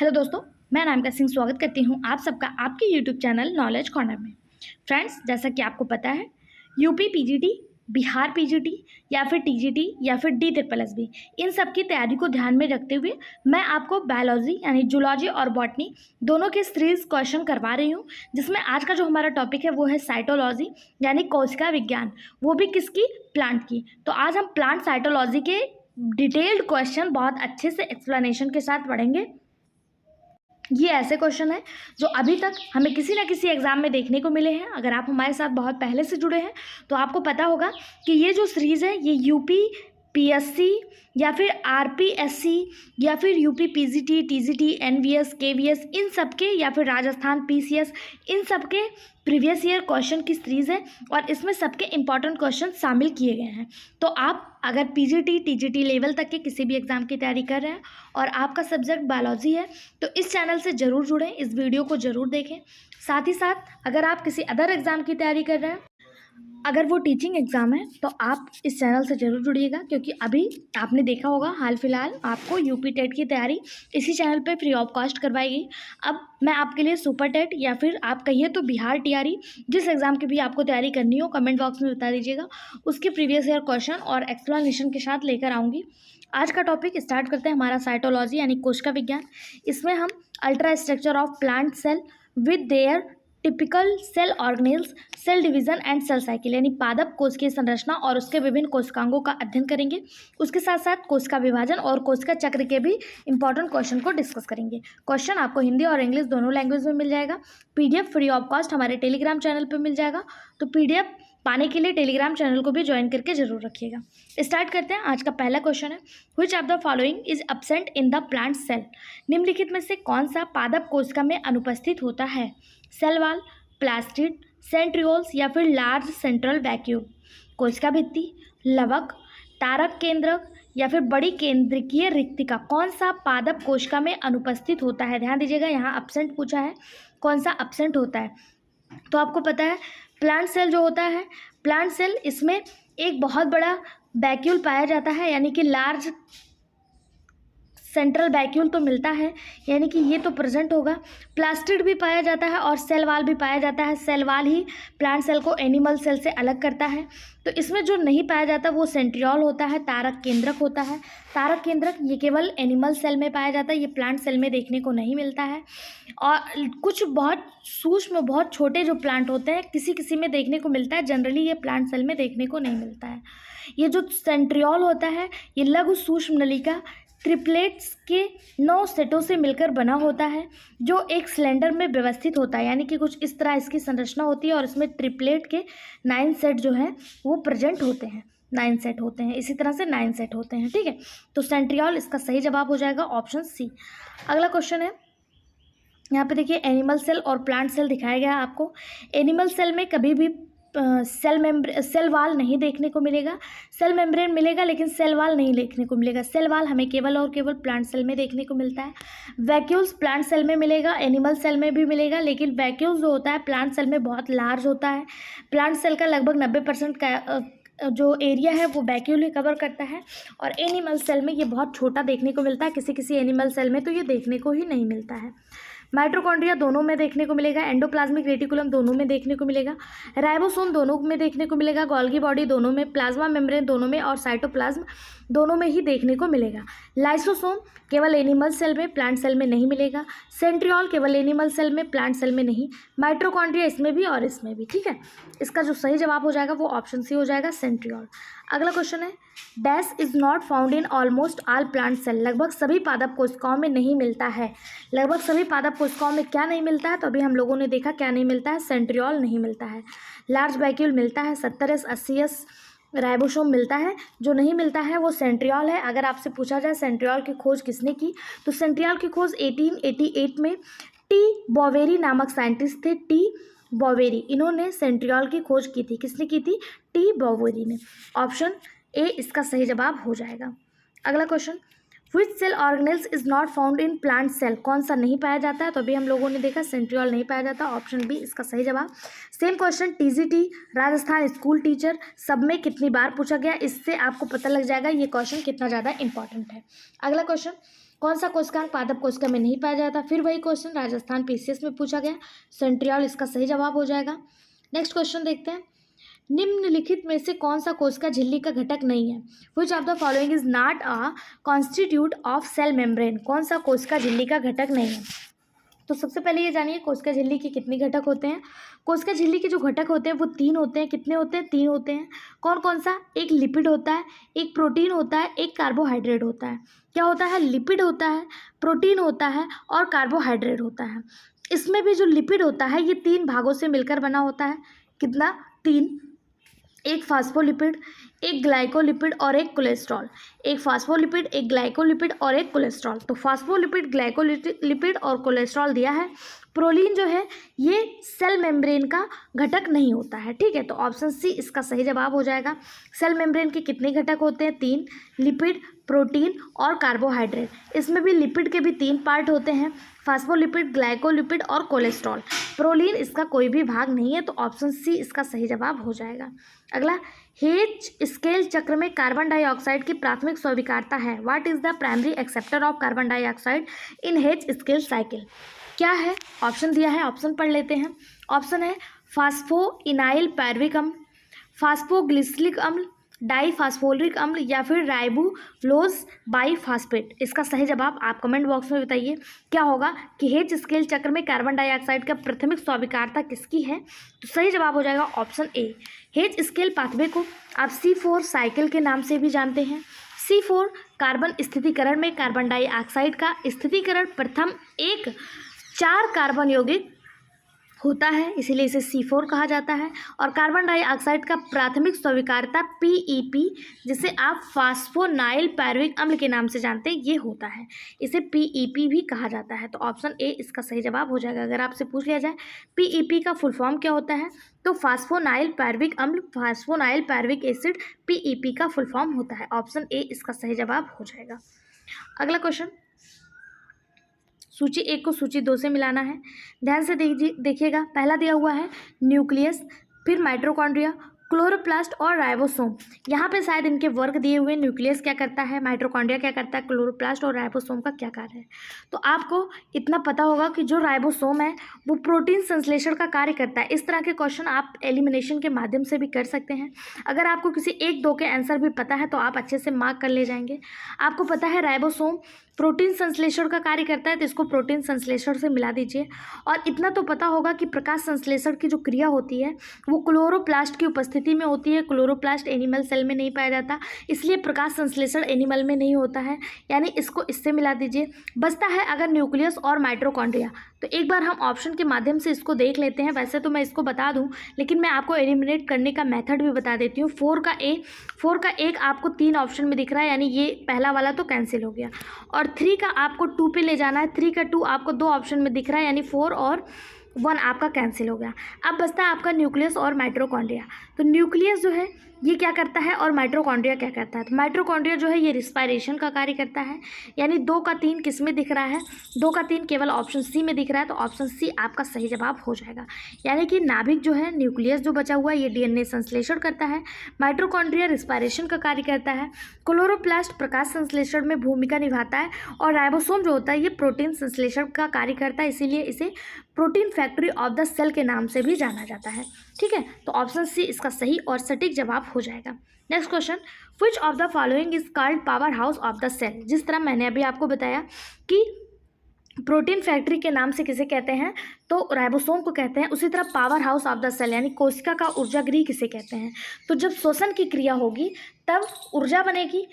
Hello दोस्तों, मैं अनामिका सिंह स्वागत करती हूँ आप सबका आपके यूट्यूब चैनल नॉलेज कॉर्नर में। फ्रेंड्स, जैसा कि आपको पता है, यूपी पीजीटी, बिहार पीजीटी या फिर टीजीटी या फिर DSSB, इन सब की तैयारी को ध्यान में रखते हुए मैं आपको बायोलॉजी यानी जूलॉजी और बॉटनी दोनों के सीरीज क्वेश्चन करवा रही हूँ, जिसमें आज का जो हमारा टॉपिक है वो है साइटोलॉजी यानी कोशिका विज्ञान, वो भी किसकी? प्लांट की। तो आज हम प्लांट साइटोलॉजी के डिटेल्ड क्वेश्चन बहुत अच्छे से एक्सप्लेनेशन के साथ पढ़ेंगे। ये ऐसे क्वेश्चन है जो अभी तक हमें किसी ना किसी एग्ज़ाम में देखने को मिले हैं। अगर आप हमारे साथ बहुत पहले से जुड़े हैं तो आपको पता होगा कि ये जो सीरीज़ है ये यूपी PSC या फिर RPSC या फिर UP PGT, TGT, NVS, KVS, इन सब के, या फिर राजस्थान PCS, इन सब के प्रीवियस ईयर क्वेश्चन की सीरीज़ है और इसमें सबके इंपॉर्टेंट क्वेश्चन शामिल किए गए हैं। तो आप अगर PGT, TGT लेवल तक के किसी भी एग्ज़ाम की तैयारी कर रहे हैं और आपका सब्जेक्ट बायोलॉजी है तो इस चैनल से ज़रूर जुड़ें, इस वीडियो को ज़रूर देखें। साथ ही साथ अगर आप किसी अदर एग्ज़ाम की तैयारी कर रहे हैं, अगर वो टीचिंग एग्ज़ाम है तो आप इस चैनल से ज़रूर जुड़िएगा, क्योंकि अभी आपने देखा होगा हाल फिलहाल आपको यूपी टेट की तैयारी इसी चैनल पे फ्री ऑफ कॉस्ट करवाई गई। अब मैं आपके लिए सुपर टेट या फिर आप कहिए तो बिहार TRE, जिस एग्ज़ाम की भी आपको तैयारी करनी हो कमेंट बॉक्स में बता दीजिएगा, उसके प्रीवियस ईयर क्वेश्चन और एक्सप्लेनेशन के साथ लेकर आऊँगी। आज का टॉपिक स्टार्ट करते हैं हमारा साइटोलॉजी यानी कोशिका विज्ञान। इसमें हम ultra structure of plant cell with their typical cell organelles, cell division and cell cycle यानी पादप कोश की संरचना और उसके विभिन्न कोशिकांगों का अध्ययन करेंगे। उसके साथ साथ कोशिका विभाजन और कोशिका चक्र के भी इंपॉर्टेंट क्वेश्चन को डिस्कस करेंगे। क्वेश्चन आपको हिंदी और इंग्लिश दोनों लैंग्वेज में मिल जाएगा। PDF फ्री ऑफ कॉस्ट हमारे टेलीग्राम चैनल पर मिल जाएगा, तो PDF पाने के लिए टेलीग्राम चैनल को भी ज्वाइन करके जरूर रखिएगा। स्टार्ट करते हैं। आज का पहला क्वेश्चन है, which of the following is absent in the plant cell? निम्नलिखित में से कौन सा पादप कोशिका में अनुपस्थित होता है? सेल वॉल, प्लास्टिड, सेंट्रियोल्स या फिर लार्ज सेंट्रल वैक्यूल? कोशिका भित्ति, लवक, तारक केंद्रक या फिर बड़ी केंद्रकीय रिक्तिका, कौन सा पादप कोशिका में अनुपस्थित होता है? ध्यान दीजिएगा, यहाँ एब्सेंट पूछा है, कौन सा एब्सेंट होता है? तो आपको पता है प्लांट सेल जो होता है, प्लांट सेल, इसमें एक बहुत बड़ा वैक्यूल पाया जाता है, यानी कि लार्ज सेंट्रल वैक्यूल तो मिलता है, यानी कि ये तो प्रेजेंट होगा। प्लास्टिड भी पाया जाता है और सेल वाल भी पाया जाता है। सेल वाल ही प्लांट सेल को एनिमल सेल से अलग करता है। तो इसमें जो नहीं पाया जाता वो सेंट्रियोल होता है, तारक केंद्रक होता है। तारक केंद्रक ये केवल एनिमल सेल में पाया जाता है, ये प्लांट सेल में देखने को नहीं मिलता है। और कुछ बहुत सूक्ष्म, बहुत छोटे जो प्लांट होते हैं किसी किसी में देखने को मिलता है, जनरली ये प्लांट सेल में देखने को नहीं मिलता है। ये जो सेंट्रियोल होता है ये लघु सूक्ष्म नलिका ट्रिप्लेट्स के 9 सेटों से मिलकर बना होता है, जो एक सिलेंडर में व्यवस्थित होता है, यानी कि कुछ इस तरह इसकी संरचना होती है और इसमें ट्रिप्लेट के 9 सेट जो हैं वो प्रेजेंट होते हैं, 9 सेट होते हैं, इसी तरह से 9 सेट होते हैं। ठीक है, तो सेंट्रियोल इसका सही जवाब हो जाएगा ऑप्शन C। अगला क्वेश्चन है, यहाँ पे देखिए एनिमल सेल और प्लांट सेल दिखाया गया है आपको। एनिमल सेल में कभी भी सेल वाल नहीं देखने को मिलेगा। सेल मेम्ब्रेन मिलेगा लेकिन सेल वाल नहीं देखने को मिलेगा। सेल वाल हमें केवल और केवल प्लांट सेल में देखने को मिलता है। वैक्यूल्स प्लांट सेल में मिलेगा, एनिमल सेल में भी मिलेगा, लेकिन वैक्यूल्स जो होता है प्लांट सेल में बहुत लार्ज होता है। प्लांट सेल का लगभग 90% का जो एरिया है वो वैक्यूल ही कवर करता है, और एनिमल सेल में ये बहुत छोटा देखने को मिलता है। किसी किसी एनिमल सेल में तो ये देखने को ही नहीं मिलता है। माइटोकॉन्ड्रिया दोनों में देखने को मिलेगा, एंडोप्लाज्मिक रेटिकुलम दोनों में देखने को मिलेगा, राइबोसोम दोनों में देखने को मिलेगा, गोल्गी बॉडी दोनों में, प्लाज्मा मेम्ब्रेन दोनों में और साइटोप्लाज्म दोनों में ही देखने को मिलेगा। लाइसोसोम केवल एनिमल सेल में, प्लांट सेल में नहीं मिलेगा। सेंट्रियोल केवल एनिमल सेल में, प्लांट सेल में नहीं। माइटोकॉन्ड्रिया इसमें भी और इसमें भी। ठीक है, इसका जो सही जवाब हो जाएगा वो ऑप्शन C हो जाएगा, सेंट्रियोल। अगला क्वेश्चन है, dash is not found in almost all plant cell? लगभग सभी पादप कोशिकाओं में नहीं मिलता है। लगभग सभी पादप कोशिकाओं में क्या नहीं मिलता है? तो अभी हम लोगों ने देखा क्या नहीं मिलता है, सेंट्रियोल नहीं मिलता है। लार्ज वैक्यूल मिलता है, 70S 80S राइबोसोम मिलता है। जो नहीं मिलता है वो सेंट्रियोल है। अगर आपसे पूछा जाए सेंट्रियोल की खोज किसने की, तो सेंट्रियोल की खोज 1888 में T. बोवेरी नामक साइंटिस्ट थे। T. बोवेरी, इन्होंने सेंट्रियोल की खोज की थी। किसने की थी? T. बोवेरी ने। ऑप्शन A इसका सही जवाब हो जाएगा। अगला question, which cell organelles is not found in plant cell? कौन सा नहीं पाया जाता है? तो अभी हम लोगों ने देखा सेंट्रियोल नहीं पाया जाता, ऑप्शन B इसका सही जवाब। Same question TGT Rajasthan school teacher सब में कितनी बार पूछा गया, इससे आपको पता लग जाएगा ये क्वेश्चन कितना ज़्यादा इंपॉर्टेंट है। अगला क्वेश्चन, कौन सा कोशिकांग पादप कोशिका में नहीं पाया जाता? फिर वही क्वेश्चन राजस्थान पीसीएस में पूछा गया, सेंट्रियोल इसका सही जवाब हो जाएगा। नेक्स्ट क्वेश्चन देखते हैं, निम्नलिखित में से कौन सा कोशिका झिल्ली का घटक नहीं है? Which of the following is not a constitute of cell membrane? कौन सा कोशिका झिल्ली का घटक नहीं है? तो सबसे पहले ये जानिए कोशिका झिल्ली के कितने घटक होते हैं। कोशिका झिल्ली के जो घटक होते हैं वो 3 होते हैं। कितने होते हैं? 3 होते हैं। कौन कौन सा? एक लिपिड होता है, एक प्रोटीन होता है, एक कार्बोहाइड्रेट होता है। क्या होता है? लिपिड होता है, प्रोटीन होता है और कार्बोहाइड्रेट होता है। इसमें भी जो लिपिड होता है ये 3 भागों से मिलकर बना होता है। कितना? 3। एक फास्फोलिपिड, एक ग्लाइकोलिपिड और एक कोलेस्ट्रॉल। एक फास्फोलिपिड, एक ग्लाइकोलिपिड और एक कोलेस्ट्रॉल। तो फास्फोलिपिड, ग्लाइकोलिपिड और कोलेस्ट्रॉल दिया है। प्रोलीन जो है ये सेल मेम्ब्रेन का घटक नहीं होता है। ठीक है, तो ऑप्शन सी इसका सही जवाब हो जाएगा। सेल मेम्ब्रेन के कितने घटक होते हैं? 3, लिपिड, प्रोटीन और कार्बोहाइड्रेट। इसमें भी लिपिड के भी 3 पार्ट होते हैं, फास्फोलिपिड, ग्लाइकोलिपिड और कोलेस्ट्रॉल। प्रोलीन इसका कोई भी भाग नहीं है, तो ऑप्शन सी इसका सही जवाब हो जाएगा। अगला, हेच स्केल चक्र में कार्बन डाइऑक्साइड की प्राथमिक स्वीकार्यता है। What is the primary acceptor of carbon dioxide in H scale cycle? क्या है? ऑप्शन दिया है, ऑप्शन पढ़ लेते हैं। ऑप्शन है फास्फोइनाइल पायरुविक अम्ल, फास्फोग्लिसरिक अम्ल, डाईफास्फोरिक अम्ल या फिर राइबोलोज बाईफास्फेट। इसका सही जवाब आप कमेंट बॉक्स में बताइए क्या होगा कि हेच स्केल चक्र में कार्बन डाइऑक्साइड का प्राथमिक स्वीकार्यता किसकी है? तो सही जवाब हो जाएगा option A. H scale pathway को आप C4 साइकिल के नाम से भी जानते हैं। C4 कार्बन स्थितीकरण में कार्बन डाइऑक्साइड का स्थितीकरण प्रथम एक 4 कार्बन यौगिक होता है, इसीलिए इसे C4 कहा जाता है। और कार्बन डाइऑक्साइड का प्राथमिक स्वीकार्यता PEP, जिसे आप फास्फोनाइल पायरुविक अम्ल के नाम से जानते हैं, ये होता है। इसे PEP भी कहा जाता है। तो ऑप्शन ए इसका सही जवाब हो जाएगा। अगर आपसे पूछ लिया जाए PEP का फुल फॉर्म क्या होता है, तो फास्फोनाइल पायरुविक अम्ल, फास्फोनाइल पायरुविक एसिड PEP का फुल फॉर्म होता है। ऑप्शन ए इसका सही जवाब हो जाएगा। अगला क्वेश्चन, सूची 1 को सूची 2 से मिलाना है। ध्यान से देखिएगा। पहला दिया हुआ है न्यूक्लियस, फिर माइटोकॉन्ड्रिया, क्लोरोप्लास्ट और राइबोसोम। यहाँ पे शायद इनके वर्ग दिए हुए। न्यूक्लियस क्या करता है, माइटोकॉन्ड्रिया क्या करता है, क्लोरोप्लास्ट और राइबोसोम का क्या कार्य है। तो आपको इतना पता होगा कि जो राइबोसोम है वो प्रोटीन संश्लेषण का कार्य करता है। इस तरह के क्वेश्चन आप एलिमिनेशन के माध्यम से भी कर सकते हैं। अगर आपको किसी 1-2 के आंसर भी पता है तो आप अच्छे से मार्क कर ले जाएंगे। आपको पता है राइबोसोम प्रोटीन संश्लेषण का कार्य करता है, तो इसको प्रोटीन संश्लेषण से मिला दीजिए। और इतना तो पता होगा कि प्रकाश संश्लेषण की जो क्रिया होती है वो क्लोरोप्लास्ट की उपस्थिति में होती है। क्लोरोप्लास्ट एनिमल सेल में नहीं पाया जाता, इसलिए प्रकाश संश्लेषण एनिमल में नहीं होता है, यानी इसको इससे मिला दीजिए। बचता है अगर न्यूक्लियस और माइटोकॉन्ड्रिया, तो एक बार हम ऑप्शन के माध्यम से इसको देख लेते हैं। वैसे तो मैं इसको बता दूं, लेकिन मैं आपको एलिमिनेट करने का मेथड भी बता देती हूँ। 4 का 1 आपको 3 ऑप्शन में दिख रहा है, यानी ये पहला वाला तो कैंसिल हो गया। और 3 का आपको 2 पे ले जाना है। 3 का 2 आपको 2 ऑप्शन में दिख रहा है, यानी 4 और 1 आपका कैंसिल हो गया। अब बचता है आपका न्यूक्लियस और माइटोकॉन्ड्रिया। तो न्यूक्लियस जो है ये क्या करता है और माइटोकॉन्ड्रिया क्या करता है? तो माइटोकॉन्ड्रिया जो है ये रिस्पायरेशन का कार्य करता है, यानी 2 का 3 किस में दिख रहा है? 2 का 3 केवल ऑप्शन सी में दिख रहा है, तो ऑप्शन सी आपका सही जवाब हो जाएगा। यानी कि नाभिक जो है, न्यूक्लियस जो बचा हुआ है ये DNA संश्लेषण करता है, माइटोकॉन्ड्रिया रिस्पायरेशन का कार्य करता है, क्लोरोप्लास्ट प्रकाश संश्लेषण में भूमिका निभाता है, और राइबोसोम जो होता है ये प्रोटीन संश्लेषण का कार्य करता है, इसीलिए इसे protein factory of the cell के नाम से भी जाना जाता है। ठीक है, तो ऑप्शन सी इसका सही और सटीक जवाब हो जाएगा। Next question, which of the following is called power house of the cell? जिस तरह मैंने अभी आपको बताया कि प्रोटीन फैक्ट्री के नाम से किसे कहते हैं, तो राइबोसोम को कहते हैं, उसी तरह power house of the cell यानी कोशिका का ऊर्जा गृह किसे कहते हैं? तो जब श्वसन की क्रिया होगी तब ऊर्जा बनेगी,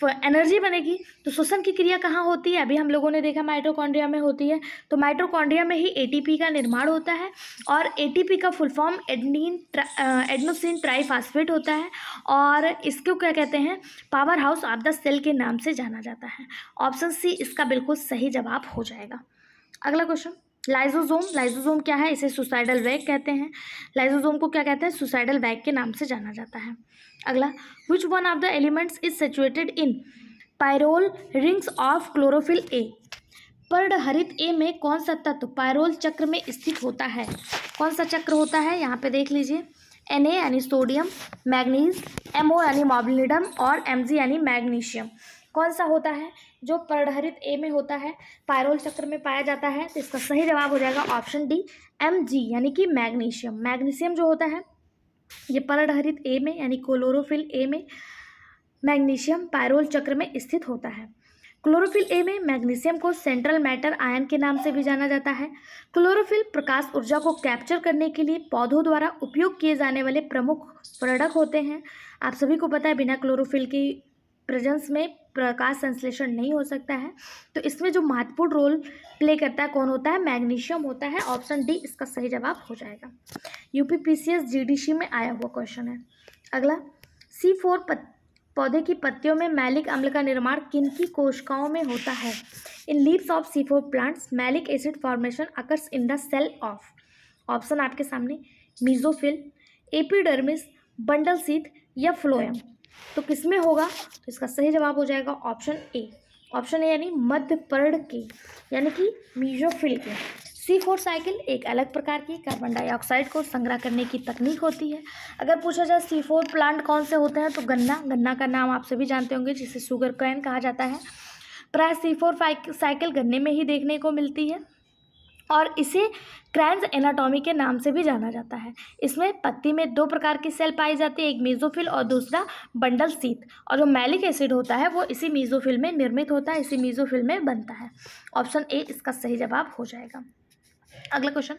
एनर्जी बनेगी। तो श्वसन की क्रिया कहाँ होती है? अभी हम लोगों ने देखा माइटोकॉन्ड्रिया में होती है। तो माइटोकॉन्ड्रिया में ही ATP का निर्माण होता है, और ATP का फुल फॉर्म एडेनोसिन ट्राइफॉस्फेट होता है, और इसको क्या कहते हैं? Power house of the cell के नाम से जाना जाता है। ऑप्शन सी इसका बिल्कुल सही जवाब हो जाएगा। अगला क्वेश्चन, लाइसोसोम क्या है? इसे सुसाइडल बैग कहते हैं। लाइसोसोम को क्या कहते हैं? सुसाइडल बैग के नाम से जाना जाता है। अगला, which one of the elements is situated in pyrrole rings of chlorophyll A? पर्णहरित ए में कौन सा तत्व पायरोल चक्र में स्थित होता है? कौन सा चक्र होता है? यहाँ पे देख लीजिए, Na यानी सोडियम, मैग्नीज, MO यानी मोलिब्डेनम और Mg यानी मैग्नीशियम। कौन सा होता है जो पर्णहरित ए में होता है, पायरोल चक्र में पाया जाता है? तो इसका सही जवाब हो जाएगा ऑप्शन डी Mg यानी कि मैग्नीशियम। मैग्नीशियम जो होता है ये पर्णहरित ए में यानी क्लोरोफिल ए में मैग्नीशियम पायरोल चक्र में स्थित होता है। क्लोरोफिल ए में मैग्नीशियम को सेंट्रल मैटर आयन के नाम से भी जाना जाता है। क्लोरोफिल प्रकाश ऊर्जा को कैप्चर करने के लिए पौधों द्वारा उपयोग किए जाने वाले प्रमुख प्रोडक्ट होते हैं। आप सभी को पता है बिना क्लोरोफिल की प्रेजेंस में प्रकाश संश्लेषण नहीं हो सकता है। तो इसमें जो महत्वपूर्ण रोल प्ले करता है कौन होता है? मैग्नीशियम होता है। ऑप्शन डी इसका सही जवाब हो जाएगा। यूपीपीसीएस जीडीसी में आया हुआ क्वेश्चन है। अगला, C4 पौधे की पत्तियों में मैलिक अम्ल का निर्माण किनकी कोशिकाओं में होता है? In leaves of C4 plants malic acid formation occurs in the cell of. Option आपके सामने, मीजोफिल, एपिडर्मिस, बंडल शीथ या फ्लोएम। तो किसमें होगा? तो इसका सही जवाब हो जाएगा ऑप्शन ए। ऑप्शन ए यानी मध्य पर्ण के यानी कि मीजोफिल के। C4 साइकिल एक अलग प्रकार की कार्बन डाइऑक्साइड को संग्रह करने की तकनीक होती है। अगर पूछा जाए C4 प्लांट कौन से होते हैं तो गन्ना का नाम आप सभी जानते होंगे जिसे शुगर केन कहा जाता है। प्राय C4 साइकिल गन्ने में ही देखने को मिलती है और इसे क्रैंज एनाटॉमी के नाम से भी जाना जाता है। इसमें पत्ती में दो प्रकार की सेल पाई जाती है, एक मेसोफिल और दूसरा बंडल शीथ। और जो मैलिक एसिड होता है वो इसी मेसोफिल में निर्मित होता है, इसी मेसोफिल में बनता है। ऑप्शन ए इसका सही जवाब हो जाएगा। अगला question,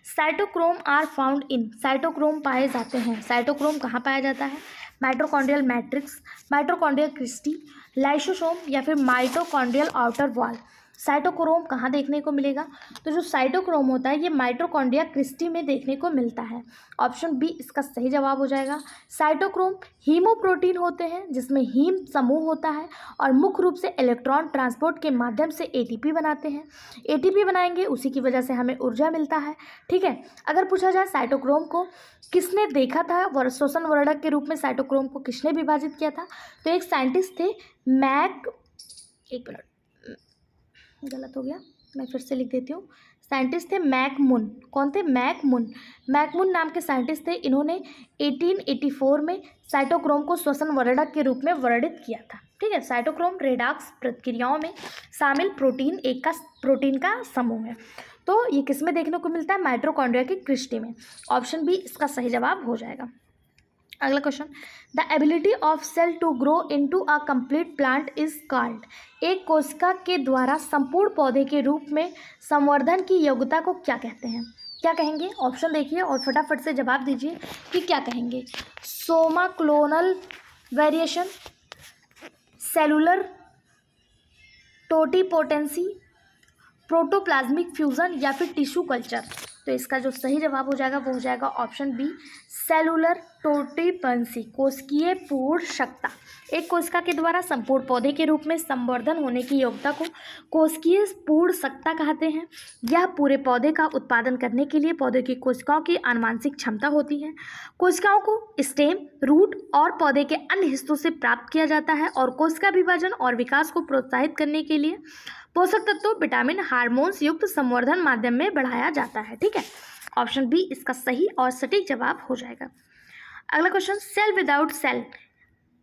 cytochrome are found in. Cytochrome पाए जाते हैं। साइटोक्रोम कहाँ पाया जाता है? Mitochondrial matrix, mitochondrial cristae, lysosome या फिर माइटोकॉन्ड्रियल आउटर वॉल। साइटोक्रोम कहाँ देखने को मिलेगा? तो जो साइटोक्रोम होता है ये माइटोकॉन्ड्रिया क्रिस्टी में देखने को मिलता है। ऑप्शन बी इसका सही जवाब हो जाएगा। साइटोक्रोम हीमोप्रोटीन होते हैं जिसमें हीम समूह होता है और मुख्य रूप से इलेक्ट्रॉन ट्रांसपोर्ट के माध्यम से एटीपी बनाते हैं। एटीपी बनाएंगे उसी की वजह से हमें ऊर्जा मिलता है। ठीक है, अगर पूछा जाए साइटोक्रोम को किसने देखा था, श्वसन वर्णक के रूप में साइटोक्रोम को किसने विभाजित किया था? तो एक साइंटिस्ट थे एक मिनट गलत हो गया, मैं फिर से लिख देती हूँ। साइंटिस्ट थे मैकमुन। कौन थे? मैकमुन नाम के साइंटिस्ट थे। इन्होंने 1884 में साइटोक्रोम को श्वसन वर्णक के रूप में वर्णित किया था। ठीक है, साइटोक्रोम रेडॉक्स प्रक्रियाओं में शामिल प्रोटीन का समूह है। तो ये किस में देखने को मिलता है? माइटोकॉन्ड्रिया की क्रिस्टी में। ऑप्शन बी इसका सही जवाब हो जाएगा। अगला question, the ability of cell to grow into a complete plant is called. एक कोशिका के द्वारा संपूर्ण पौधे के रूप में संवर्धन की योग्यता को क्या कहते हैं? क्या कहेंगे? ऑप्शन देखिए और फटाफट से जवाब दीजिए कि क्या कहेंगे। Soma clonal variation, cellular totipotency, protoplasmic fusion या फिर टिश्यू कल्चर। तो इसका जो सही जवाब हो जाएगा वो हो जाएगा ऑप्शन बी सेलुलर टोटिपेंसी, कोशिकीय पूर्णशक्ता। एक कोशिका के द्वारा संपूर्ण पौधे के रूप में संवर्धन होने की योग्यता को कोशिकीय पूर्णशक्ता कहते हैं। यह पूरे पौधे का उत्पादन करने के लिए पौधे की कोशिकाओं की आनुवांशिक क्षमता होती है। कोशिकाओं को स्टेम, रूट और पौधे के अन्य हिस्सों से प्राप्त किया जाता है और कोशिका विभाजन और विकास को प्रोत्साहित करने के लिए पोषक तत्वों, विटामिन, हार्मोन्स युक्त संवर्धन माध्यम में बढ़ाया जाता है। ठीक है, ऑप्शन बी इसका सही और सटीक जवाब हो जाएगा। अगला question, cell without cell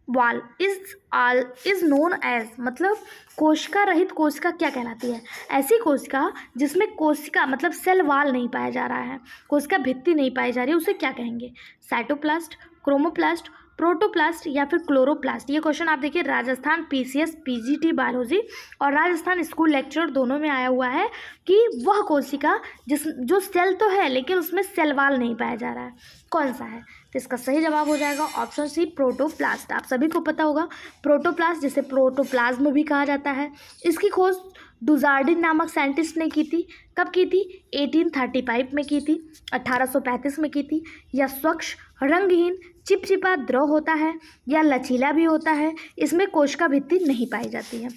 wall is known as, मतलब कोशिका रहित कोशिका क्या कहलाती है? ऐसी कोशिका जिसमें कोशिका मतलब सेल वॉल नहीं पाया जा रहा है, कोशिका भित्ति नहीं पाई जा रही है, उसे क्या कहेंगे? साइटोप्लास्ट, क्रोमोप्लास्ट, प्रोटोप्लास्ट या फिर क्लोरोप्लास्ट। ये क्वेश्चन आप देखिए राजस्थान पीसीएस पीजीटी बायोलॉजी और राजस्थान स्कूल लेक्चर दोनों में आया हुआ है कि वह कोशिका जो सेल तो है लेकिन उसमें सेल वॉल नहीं पाया जा रहा है, कौन सा है? तो इसका सही जवाब हो जाएगा ऑप्शन सी प्रोटोप्लास्ट। आप सभी को पता होगा प्रोटोप्लास्ट जिसे प्रोटोप्लाज्म भी कहा जाता है। इसकी खोज डुजार्डिन नामक साइंटिस्ट ने की थी। कब की थी? 1835 में की थी, 1835 में की थी। यह स्वच्छ, रंगहीन, चिपचिपा द्रव होता है या लचीला भी होता है। इसमें कोशिका भित्ति नहीं पाई जाती है।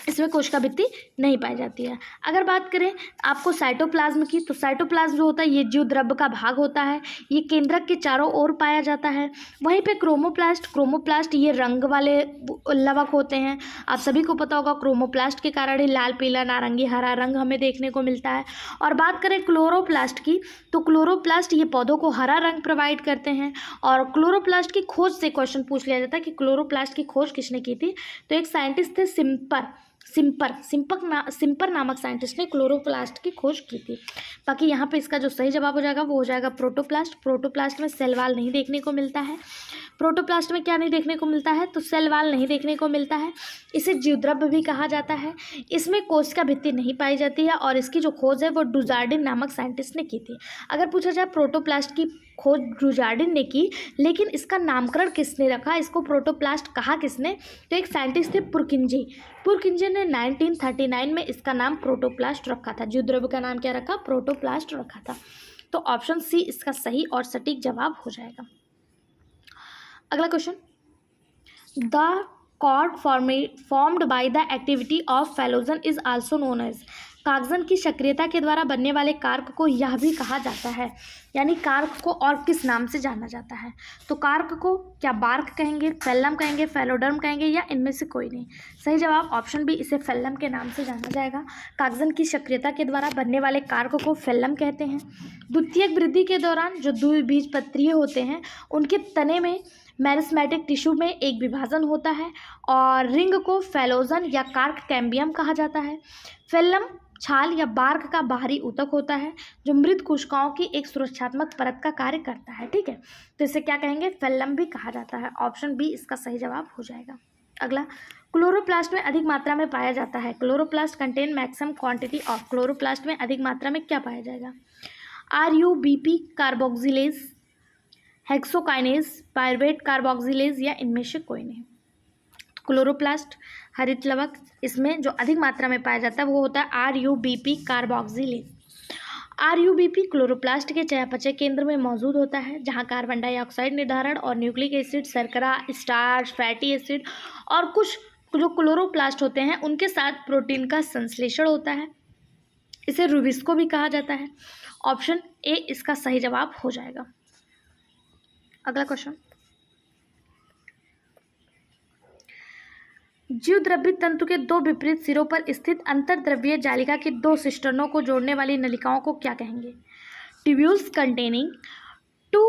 इसमें कोशिका भित्ति नहीं पाई जाती है। अगर बात करें आपको साइटोप्लाज्म की, तो साइटोप्लाज्म जो होता है ये जीव द्रव्य का भाग होता है, ये केंद्रक के चारों ओर पाया जाता है। वहीं पे क्रोमोप्लास्ट ये रंग वाले लवक होते हैं। आप सभी को पता होगा क्रोमोप्लास्ट के कारण ही लाल, पीला, नारंगी, हरा रंग हमें देखने को मिलता है। और बात करें क्लोरोप्लास्ट की, तो क्लोरोप्लास्ट ये पौधों को हरा रंग प्रोवाइड करते हैं। और क्लोरोप्लास्ट की खोज से क्वेश्चन पूछ लिया जाता है कि क्लोरोप्लास्ट की खोज किसने की थी, तो एक साइंटिस्ट थे सिम्पर नामक साइंटिस्ट ने क्लोरोप्लास्ट की खोज की थी। बाकी यहाँ पे इसका जो सही जवाब हो जाएगा वो हो जाएगा प्रोटोप्लास्ट में सेल वाल नहीं देखने को मिलता है। प्रोटोप्लास्ट में क्या नहीं देखने को मिलता है, तो सेल वाल नहीं देखने को मिलता है। इसे जीवद्रव्य भी कहा जाता है। इसमें कोशिका भित्ति नहीं पाई जाती है और इसकी जो खोज है वो डुजार्डिन नामक साइंटिस्ट ने की थी। अगर पूछा जाए प्रोटोप्लास्ट की खोज डुजार्डिन ने की, लेकिन इसका नामकरण किसने रखा, इसको प्रोटोप्लास्ट कहा किसने, तो एक साइंटिस्ट थे पुरकिंजे ने 1939 में इसका नाम प्रोटोप्लास्ट रखा था। जीवद्रव्य का नाम क्या रखा, प्रोटोप्लास्ट रखा था। तो ऑप्शन सी इसका सही और सटीक जवाब हो जाएगा। अगला question, the cork formed by the activity of phellogen is also known as, कागजन की सक्रियता के द्वारा बनने वाले कार्क को यह भी कहा जाता है, यानी कार्क को और किस नाम से जाना जाता है, तो कार्क को क्या बार्क कहेंगे, फेल्लम कहेंगे, फेलोडर्म कहेंगे, या इनमें से कोई नहीं। सही जवाब ऑप्शन बी, इसे फेल्लम के नाम से जाना जाएगा। कागजन की सक्रियता के द्वारा बनने वाले कार्क को फेल्लम कहते हैं। द्वितीयक वृद्धि के दौरान जो द्विबीजपत्रीय होते हैं उनके तने में मेरिस्मेटिक टिश्यू में एक विभाजन होता है और रिंग को फेलोजन या कार्क कैम्बियम कहा जाता है। फेल्लम छाल या बार्क का बाहरी ऊतक होता है जो मृत कोशिकाओं की एक सुरक्षात्मक परत का कार्य करता है। ठीक है, तो इसे क्या कहेंगे, फेल्लम भी कहा जाता है। ऑप्शन बी इसका सही जवाब हो जाएगा। अगला, क्लोरोप्लास्ट में अधिक मात्रा में पाया जाता है। Chloroplast contain maximum quantity of, chloroplast में अधिक मात्रा में क्या पाया जाएगा, RUBP carboxylase, hexokinase, pyruvate carboxylase, या इनमें से कोई नहीं। क्लोरोप्लास्ट हरित लवक, इसमें जो अधिक मात्रा में पाया जाता है वो होता है RUBP कार्बोक्सिलेज। RUBP क्लोरोप्लास्ट के चयापचय केंद्र में मौजूद होता है जहां कार्बन डाइऑक्साइड निर्धारण और न्यूक्लिक एसिड, शर्करा, स्टार्च, फैटी एसिड और कुछ जो क्लोरोप्लास्ट होते हैं उनके साथ प्रोटीन का संश्लेषण होता है। इसे रूबिस्को भी कहा जाता है। ऑप्शन ए इसका सही जवाब हो जाएगा। अगला क्वेश्चन, जीवद्रव्य तंतु के दो विपरीत सिरों पर स्थित अंतर्द्रव्यीय जालिका की दो सिस्टर्नों को जोड़ने वाली नलिकाओं को क्या कहेंगे, tubules containing two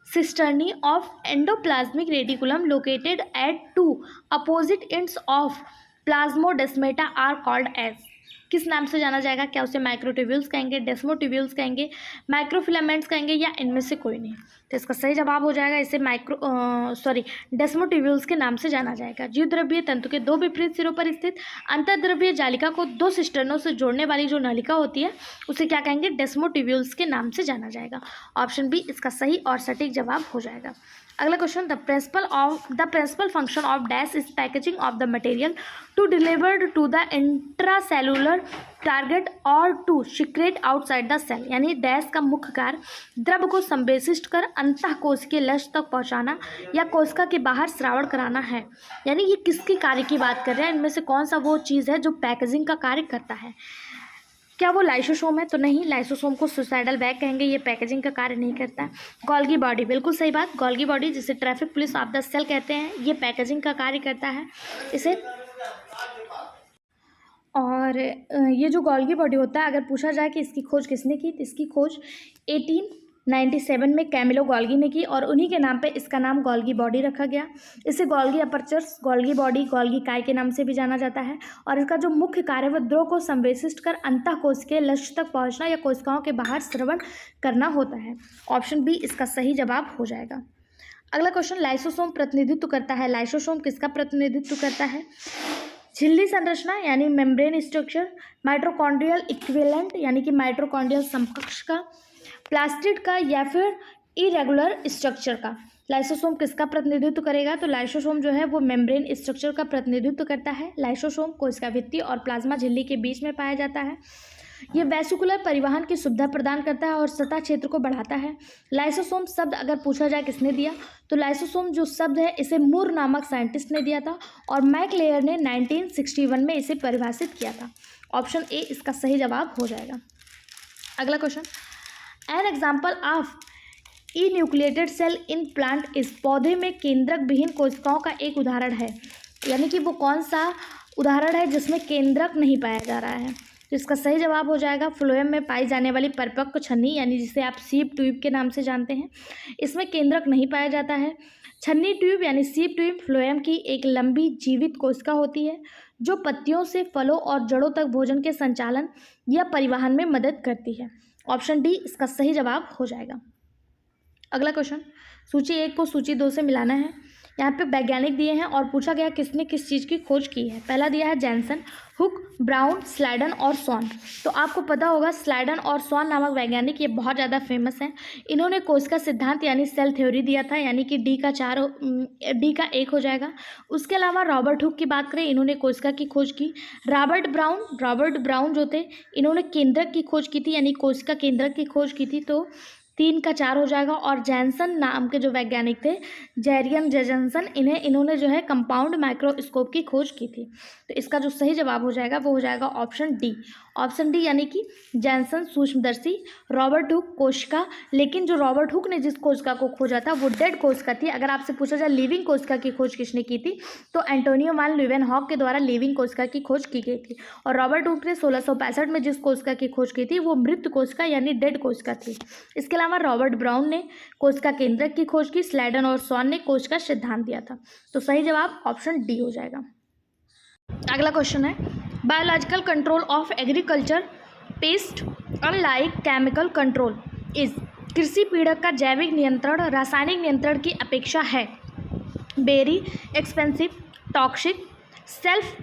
cisternae of endoplasmic reticulum located at two opposite ends of plasmodesmata are called as, किस नाम से जाना जाएगा, क्या उसे माइक्रोट्यूब्यूल्स कहेंगे, डेस्मोट्यूब्यूल्स कहेंगे, माइक्रोफिलामेंट्स कहेंगे, या इनमें से कोई नहीं। तो इसका सही जवाब हो जाएगा, इसे डेस्मोट्यूब्यूल्स के नाम से जाना जाएगा। जीवद्रव्यीय तंतु के दो विपरीत सिरों पर स्थित अंतर्द्रव्यीय जालिका को दो सिस्टर्नों से जोड़ने वाली जो नलिका होती है उसे क्या कहेंगे, डेस्मोट्यूब्यूल्स के नाम से जाना जाएगा। ऑप्शन बी इसका सही और सटीक जवाब हो जाएगा। अगला question, the principal function of dash is packaging of the material to delivered to the intracellular target और to secrete outside the cell, यानी डैश का मुख्य कार्य द्रव को संवेशित कर अंतःकोशिकीय लक्ष्य तक पहुंचाना या कोशिका के बाहर श्रावण कराना है। यानी ये किसके कार्य की बात कर रहे हैं, इनमें से कौन सा वो चीज़ है जो पैकेजिंग का कार्य करता है, क्या वो लाइसोसोम है, तो नहीं, लाइसोसोम को सुसाइडल बैग कहेंगे, ये पैकेजिंग का कार्य नहीं करता है। गोल्गी बॉडी, बिल्कुल सही बात, गोल्गी बॉडी जिसे traffic police of the cell कहते हैं, ये पैकेजिंग का कार्य करता है इसे। और ये जो गोल्गी बॉडी होता है, अगर पूछा जाए कि इसकी खोज किसने की, तो इसकी खोज 1897 में कैमिलो गोल्गी ने की और उन्हीं के नाम पे इसका नाम गोल्गी बॉडी रखा गया। इसे Golgi apertures, Golgi body, Golgi काय के नाम से भी जाना जाता है और इसका जो मुख्य कार्य है वह द्रव को संवेशित कर अंतःकोशिकीय लक्ष्य तक पहुंचना या कोशिकाओं के बाहर श्रवण करना होता है। ऑप्शन बी इसका सही जवाब हो जाएगा। अगला क्वेश्चन, लाइसोसोम प्रतिनिधित्व करता है, लाइसोसोम किसका प्रतिनिधित्व करता है, झिल्ली संरचना यानी मेम्ब्रेन स्ट्रक्चर, माइटोकॉन्ड्रियल इक्विवेलेंट यानी कि माइटोकॉन्ड्रियल समकक्ष का, प्लास्टिड का, या फिर इरेगुलर स्ट्रक्चर का। लाइसोसोम किसका प्रतिनिधित्व करेगा, तो लाइसोसोम जो है वो मेम्ब्रेन स्ट्रक्चर का प्रतिनिधित्व करता है। लाइसोसोम कोशिका भित्ति और प्लाज्मा झिल्ली के बीच में पाया जाता है। ये वेसिकुलर परिवहन की सुविधा प्रदान करता है और सतह क्षेत्र को बढ़ाता है। लाइसोसोम शब्द अगर पूछा जाए किसने दिया, तो लाइसोसोम जो शब्द है इसे मूर नामक साइंटिस्ट ने दिया था और मैकलेयर ने 1961 में इसे परिभाषित किया था। ऑप्शन ए इसका सही जवाब हो जाएगा। अगला question, an example of enucleated cell in plant इस पौधे में केंद्रक विहीन कोशिकाओं का एक उदाहरण है, यानी कि वो कौन सा उदाहरण है जिसमें केंद्रक नहीं पाया जा रहा है। तो इसका सही जवाब हो जाएगा फ्लोएम में पाई जाने वाली परिपक्व छन्नी, यानी जिसे आप सीप ट्यूब के नाम से जानते हैं। इसमें केंद्रक नहीं पाया जाता है। छन्नी ट्यूब यानी सीप ट्यूब फ्लोएम की एक लंबी जीवित कोशिका होती है जो पत्तियों से फलों और जड़ों तक भोजन के संचालन या परिवहन में मदद करती है। ऑप्शन डी इसका सही जवाब हो जाएगा। अगला क्वेश्चन, सूची 1 को सूची 2 से मिलाना है। यहाँ पे वैज्ञानिक दिए हैं और पूछा गया किसने किस चीज़ की खोज की है। पहला दिया है जैनसन, हुक, ब्राउन, स्लाइडन और सॉन। तो आपको पता होगा स्लाइडन और सॉन नामक वैज्ञानिक ये बहुत ज़्यादा फेमस हैं। इन्होंने कोशिका सिद्धांत यानी सेल थ्योरी दिया था, यानी कि डी का 1 हो जाएगा। उसके अलावा रॉबर्ट हुक की बात करें, इन्होंने कोशिका की खोज की। रॉबर्ट ब्राउन जो थे इन्होंने केंद्रक की खोज की थी, यानी कोशिका केंद्रक की खोज की थी, तो 3 का 4 हो जाएगा। और जैनसन नाम के जो वैज्ञानिक थे जेरियन जेजनसन, इन्होंने जो है कंपाउंड माइक्रोस्कोप की खोज की थी। तो इसका जो सही जवाब हो जाएगा वो हो जाएगा ऑप्शन डी, यानी कि जैनसन सूक्ष्मदर्शी, रॉबर्ट हुक कोशिका। लेकिन जो रॉबर्ट हुक ने जिस कोशिका को खोजा था वो डेड कोशिका थी। अगर आपसे पूछा जाए लिविंग कोशिका की खोज किसने की थी, तो एंटोनियो वन ल्यूवेनहॉक के द्वारा लिविंग कोशिका की खोज की गई थी। और रॉबर्ट हुक ने 1665 में जिस कोशिका की खोज की थी वो मृत कोशिका यानी डेड कोशिका थी। इसके अलावा रॉबर्ट ब्राउन ने कोशिका केंद्रक की खोज की, स्लाइडन और सॉन ने कोशिका सिद्धांत दिया था। तो सही जवाब ऑप्शन डी हो जाएगा। अगला क्वेश्चन है, biological control of agriculture pest unlike chemical control is कृषि पीड़क का जैविक नियंत्रण रासायनिक नियंत्रण की अपेक्षा है वेरी एक्सपेंसिव, टॉक्सिक, सेल्फ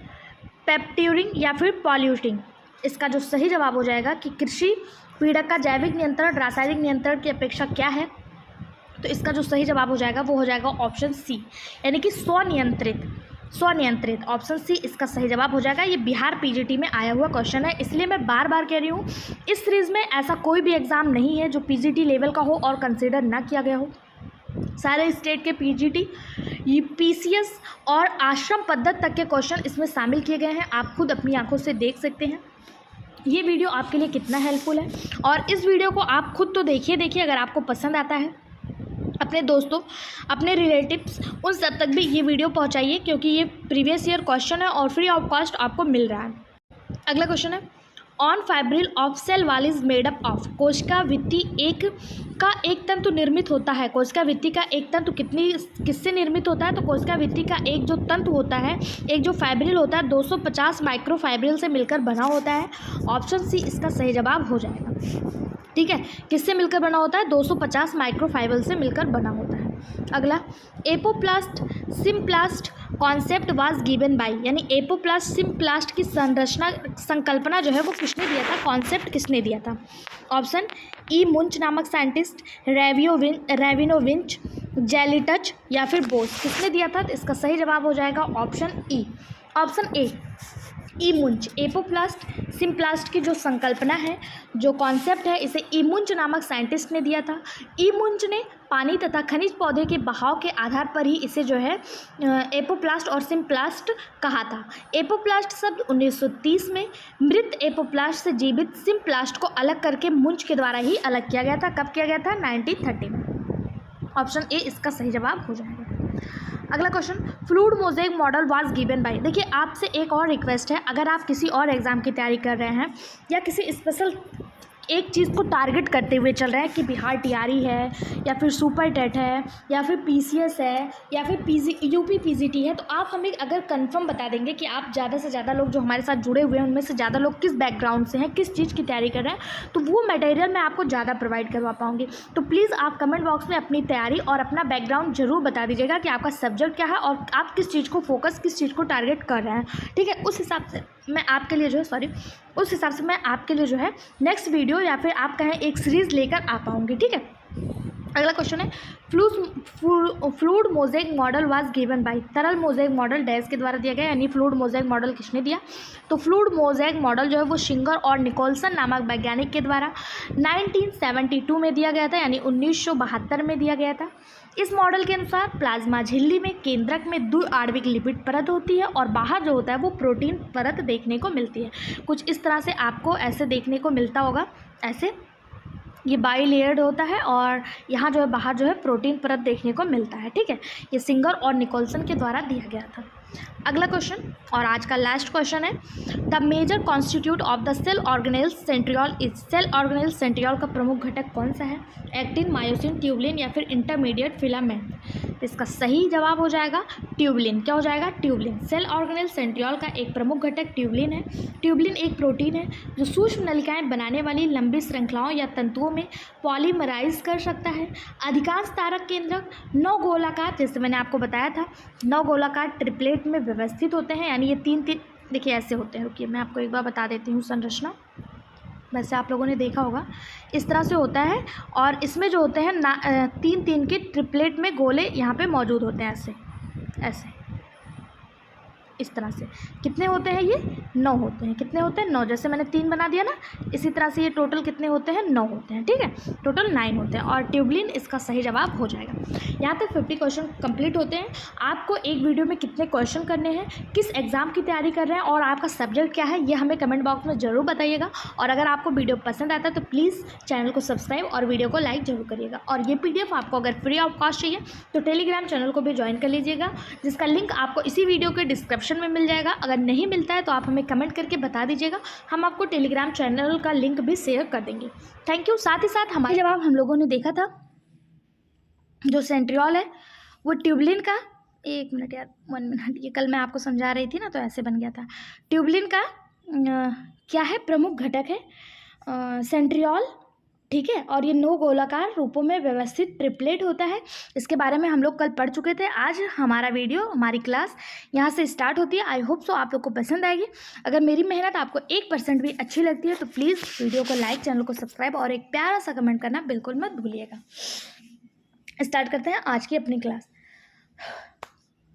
पेप्ट्यूरिंग या फिर पॉल्यूटिंग। इसका जो सही जवाब हो जाएगा कि कृषि पीड़क का जैविक नियंत्रण रासायनिक नियंत्रण की अपेक्षा क्या है, तो इसका जो सही जवाब हो जाएगा वो हो जाएगा ऑप्शन सी, यानी कि स्वनियंत्रित। ऑप्शन सी इसका सही जवाब हो जाएगा। ये बिहार पीजीटी में आया हुआ क्वेश्चन है, इसलिए मैं बार बार कह रही हूँ इस सीरीज़ में ऐसा कोई भी एग्ज़ाम नहीं है जो पीजीटी लेवल का हो और कंसिडर ना किया गया हो। सारे स्टेट के पीजीटी, पीसीएस और आश्रम पद्धत तक के क्वेश्चन इसमें शामिल किए गए हैं। आप खुद अपनी आंखों से देख सकते हैं ये वीडियो आपके लिए कितना हेल्पफुल है। और इस वीडियो को आप खुद तो देखिए, अगर आपको पसंद आता है अपने दोस्तों, अपने रिलेटिव्स, उन सब तक भी ये वीडियो पहुंचाइए, क्योंकि ये प्रीवियस ईयर क्वेश्चन है और फ्री ऑफ कॉस्ट आपको मिल रहा है। अगला क्वेश्चन है, on fibril of cell wall is made up of. कोशिका भित्ति का एक तंतु निर्मित होता है। कोशिका भित्ति का एक तंतु किससे निर्मित होता है, तो कोशिका भित्ति का एक जो तंतु होता है, एक जो फाइब्रिल होता है 250 माइक्रोफाइब्रिल से मिलकर बना होता है। ऑप्शन सी इसका सही जवाब हो जाएगा। ठीक है, किससे मिलकर बना होता है, 250 माइक्रोफाइब्रिल से मिलकर बना होता है। अगला, apoplast symplast concept was given by, यानी एपोप्लास्ट सिम्प्लास्ट की संकल्पना जो है वो किसने दिया था, कॉन्सेप्ट किसने दिया था। ऑप्शन ई मुंच नामक साइंटिस्ट, रेविनोविंच, जेलिटच या फिर बोस, किसने दिया था। तो इसका सही जवाब हो जाएगा option E, option A, E Munch. Apoplast symplast की जो संकल्पना है, जो कॉन्सेप्ट है, इसे ई मुंच नामक साइंटिस्ट ने दिया था। ई मुंच ने पानी तथा खनिज पौधे के बहाव के आधार पर ही इसे जो है एपोप्लास्ट और सिम्प्लास्ट कहा था। एपोप्लास्ट शब्द 1930 में मृत एपोप्लास्ट से जीवित सिम्प्लास्ट को अलग करके मुंच के द्वारा ही अलग किया गया था। कब किया गया था, 1930 में। ऑप्शन ए इसका सही जवाब हो जाएगा। अगला question, fluid mosaic model was given by. देखिए आपसे एक और रिक्वेस्ट है, अगर आप किसी और एग्ज़ाम की तैयारी कर रहे हैं या किसी स्पेशल एक चीज़ को टारगेट करते हुए चल रहे हैं कि बिहार टीआरई है या फिर सुपर टेट है या फिर पीसीएस है या फिर यूपी पीजीटी है, तो आप हमें अगर कंफर्म बता देंगे कि आप ज़्यादा से ज़्यादा लोग जो हमारे साथ जुड़े हुए हैं उनमें से ज़्यादा लोग किस बैकग्राउंड से हैं, किस चीज़ की तैयारी कर रहे हैं, तो वो मटेरियल मैं आपको ज़्यादा प्रोवाइड करवा पाऊँगी। तो प्लीज़ आप कमेंट बॉक्स में अपनी तैयारी और अपना बैकग्राउंड ज़रूर बता दीजिएगा कि आपका सब्जेक्ट क्या है और आप किस चीज़ को फोकस, किस चीज़ को टारगेट कर रहे हैं। ठीक है, उस हिसाब से मैं आपके लिए जो है नेक्स्ट वीडियो या फिर आप कहें एक सीरीज़ लेकर आ पाऊँगी। ठीक है, अगला क्वेश्चन है fluid mosaic model was given by, तरल मोज़ेक मॉडल डैश के द्वारा दिया गया, यानी फ्लूइड मोज़ेक मॉडल किसने दिया? तो फ्लूइड मोज़ेक मॉडल जो है वो शिंगर और निकोलसन नामक वैज्ञानिक के द्वारा 1972 में दिया गया था, यानी 1972 में दिया गया था। इस मॉडल के अनुसार प्लाज्मा झिल्ली में केंद्रक में दो आणविक लिपिड परत होती है और बाहर जो होता है वो प्रोटीन परत देखने को मिलती है। कुछ इस तरह से आपको ऐसे देखने को मिलता होगा, ऐसे ये बाई लेयर्ड होता है और यहाँ जो है बाहर जो है प्रोटीन परत देखने को मिलता है। ठीक है, ये सिंगर और निकोलसन के द्वारा दिया गया था। अगला क्वेश्चन और आज का लास्ट क्वेश्चन है, the major constitute of the cell organelle centriole is, cell organelle centriole का प्रमुख घटक कौन सा है? एक्टिन, मायोसिन, ट्यूबलिन या फिर इंटरमीडिएट फिलामेंट? तो इसका सही जवाब हो जाएगा ट्यूबलिन। क्या हो जाएगा? ट्यूबलिन। सेल ऑर्गेनेल सेंट्रियोल का एक प्रमुख घटक ट्यूबलिन है। ट्यूबलिन एक प्रोटीन है जो सूक्ष्म नलिकाएं बनाने वाली लंबी श्रृंखलाओं या तंतुओं में पॉलीमराइज कर सकता है। अधिकांश तारक केंद्रक 9 गोलाकार, जैसे मैंने आपको बताया था, 9 गोलाकार ट्रिपलेट में व्यवस्थित होते हैं, यानी ये 3-3 देखिए ऐसे होते हैं। रुकिए मैं आपको एक बार बता देती हूँ संरचना, वैसे आप लोगों ने देखा होगा इस तरह से होता है और इसमें जो होते हैं 3-3 के ट्रिपलेट में गोले यहाँ पे मौजूद होते हैं, ऐसे ऐसे इस तरह से। कितने होते हैं ये? 9 होते हैं। कितने होते हैं? 9। जैसे मैंने 3 बना दिया ना, इसी तरह से ये टोटल कितने होते हैं? 9 होते हैं। ठीक है, टोटल 9 होते हैं और ट्यूबलिन इसका सही जवाब हो जाएगा। यहाँ तक 50 क्वेश्चन कंप्लीट होते हैं। आपको एक वीडियो में कितने क्वेश्चन करने हैं, किस एग्ज़ाम की तैयारी कर रहे हैं और आपका सब्जेक्ट क्या है, ये हमें कमेंट बॉक्स में ज़रूर बताइएगा। और अगर आपको वीडियो पसंद आता है तो प्लीज़ चैनल को सब्सक्राइब और वीडियो को लाइक ज़रूर करिएगा। और ये PDF आपको अगर फ्री ऑफ कॉस्ट चाहिए तो टेलीग्राम चैनल को भी ज्वाइन कर लीजिएगा, जिसका लिंक आपको इसी वीडियो के डिस्क्रिप्शन में मिल जाएगा। अगर नहीं मिलता है तो आप हमें कमेंट करके बता दीजिएगा, हम आपको टेलीग्राम चैनल का लिंक भी शेयर कर देंगे। Thank you. साथ ही साथ हमारे जवाब हम लोगों ने देखा था, जो सेंट्रियोल है वो ट्यूबलिन का, 1 मिनट यार 1 मिनट, ये कल मैं आपको समझा रही थी ना तो ऐसे बन गया था। ट्यूबलिन का क्या है? प्रमुख घटक है सेंट्रियोल। ठीक है, और ये 9 गोलाकार रूपों में व्यवस्थित ट्रिपलेट होता है। इसके बारे में हम लोग कल पढ़ चुके थे। आज हमारा वीडियो, हमारी क्लास यहाँ से स्टार्ट होती है। आई होप सो आप लोग को पसंद आएगी। अगर मेरी मेहनत आपको 1% भी अच्छी लगती है तो प्लीज़ वीडियो को लाइक, चैनल को सब्सक्राइब और एक प्यारा सा कमेंट करना बिल्कुल मत भूलिएगा। स्टार्ट करते हैं आज की अपनी क्लास।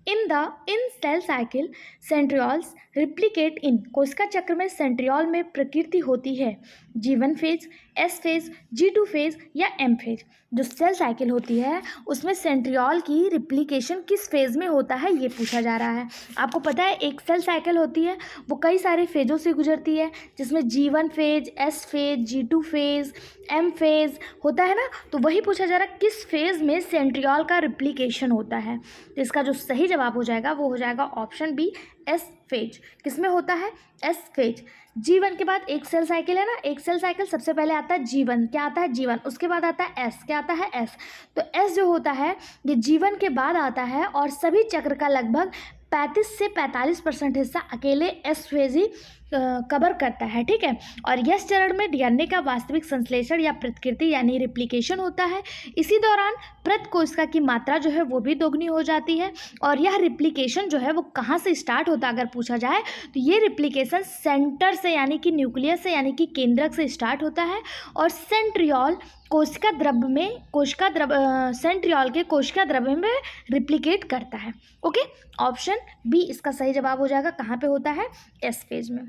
इन सेल साइकिल सेंट्रियोल्स रिप्लिकेट इन, कोशिका चक्र में सेंट्रियोल में प्रकृति होती है G1 phase, S phase, G2 phase या M फेज। जो सेल साइकिल होती है उसमें सेंट्रियोल की रिप्लिकेशन किस फेज में होता है ये पूछा जा रहा है। आपको पता है एक सेल साइकिल होती है वो कई सारे फेजों से गुजरती है, जिसमें G1 phase, S phase, G2 phase, M phase होता है ना। तो वही पूछा जा रहा है किस फेज में सेंट्रियोल का रिप्लिकेशन होता है। तो इसका जो सही जवाब हो जाएगा वो हो जाएगा ऑप्शन बी, S फेज। किसमें होता है? S phase. G1 के बाद एक सेल साइकिल है ना, एक सेल साइकिल सबसे पहले आता है G1, क्या आता है? G1। उसके बाद आता है S, क्या आता है? S। तो S जो होता है ये G1 के बाद आता है और सभी चक्र का लगभग 35 से 45% हिस्सा अकेले S फेज ही कवर करता है। ठीक है, और यस चरण में DNA का वास्तविक संश्लेषण या प्रतिकृति यानी रिप्लिकेशन होता है। इसी दौरान प्रत कोशिका की मात्रा जो है वो भी दोगुनी हो जाती है। और यह रिप्लिकेशन जो है वो कहाँ से स्टार्ट होता है अगर पूछा जाए तो ये रिप्लिकेशन सेंटर से यानी कि न्यूक्लियस से यानी कि केंद्रक से स्टार्ट होता है। और सेंट्रियोल कोशिका द्रव्य में सेंट्रियोल के कोशिका द्रव्य में रिप्लिकेट करता है। ओके, ऑप्शन बी इसका सही जवाब हो जाएगा। कहाँ पे होता है? एस फेज में।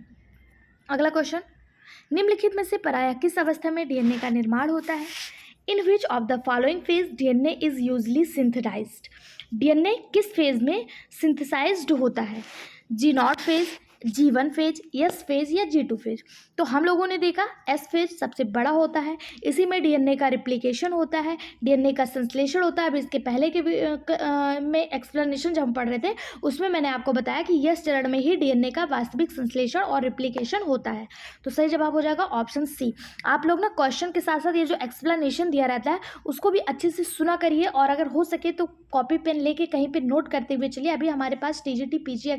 अगला क्वेश्चन, निम्नलिखित में से पराया किस अवस्था में DNA का निर्माण होता है? In which of the following phase DNA is usually synthesized? DNA किस फेज में सिंथेसाइज्ड होता है? G0 phase, G1 phase, S phase या G2 फेज? तो हम लोगों ने देखा S फेज सबसे बड़ा होता है, इसी में DNA का रिप्लिकेशन होता है, DNA का संश्लेषण होता है। अभी इसके पहले के में एक्सप्लेनेशन जब हम पढ़ रहे थे उसमें मैंने आपको बताया कि यस चरण में ही DNA का वास्तविक संश्लेषण और रिप्लिकेशन होता है। तो सही जवाब हो जाएगा ऑप्शन सी। आप लोग ना क्वेश्चन के साथ साथ ये जो एक्सप्लेनेशन दिया रहता है उसको भी अच्छे से सुना करिए और अगर हो सके तो कॉपी पेन लेके कहीं पर नोट करते हुए चलिए। अभी हमारे पास TGT PG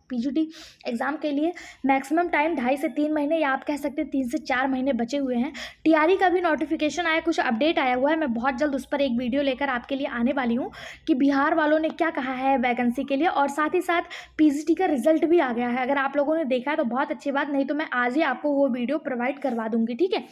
पीजीटी एग्ज़ाम के लिए मैक्सिमम टाइम 2.5 से 3 महीने या आप कह सकते हैं 3 से 4 महीने बचे हुए हैं। टीआरई का भी नोटिफिकेशन आया, कुछ अपडेट आया हुआ है, मैं बहुत जल्द उस पर एक वीडियो लेकर आपके लिए आने वाली हूँ कि बिहार वालों ने क्या कहा है वैकेंसी के लिए, और साथ ही साथ पीजीटी का रिजल्ट भी आ गया है। अगर आप लोगों ने देखा है तो बहुत अच्छी बात, नहीं तो मैं आज ही आपको वो वीडियो प्रोवाइड करवा दूँगी, ठीक है।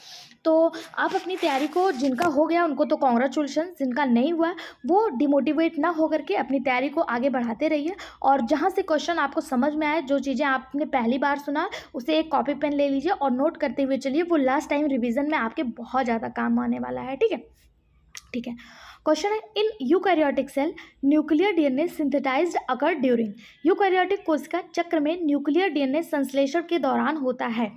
तो आप अपनी तैयारी को, जिनका हो गया उनको तो कॉन्ग्रेचुलेशन, जिनका नहीं हुआ वो डिमोटिवेट ना होकर के अपनी तैयारी को आगे बढ़ाते रहिए। और जहाँ से क्वेश्चन आपको समझ में आए, जो चीज़ें आपने पहली बार सुना, उसे एक कॉपी पेन ले लीजिए और नोट करते हुए चलिए, वो लास्ट टाइम रिवीजन में आपके बहुत ज़्यादा काम आने वाला है, ठीक है। ठीक है, क्वेश्चन है, इन यूकैरियोटिक सेल न्यूक्लियर डीएनए सिंथेटाइज्ड अकर ड्यूरिंग। यूकैरियोटिक कोशिका चक्र में न्यूक्लियर डीएनए संश्लेषण के दौरान होता है।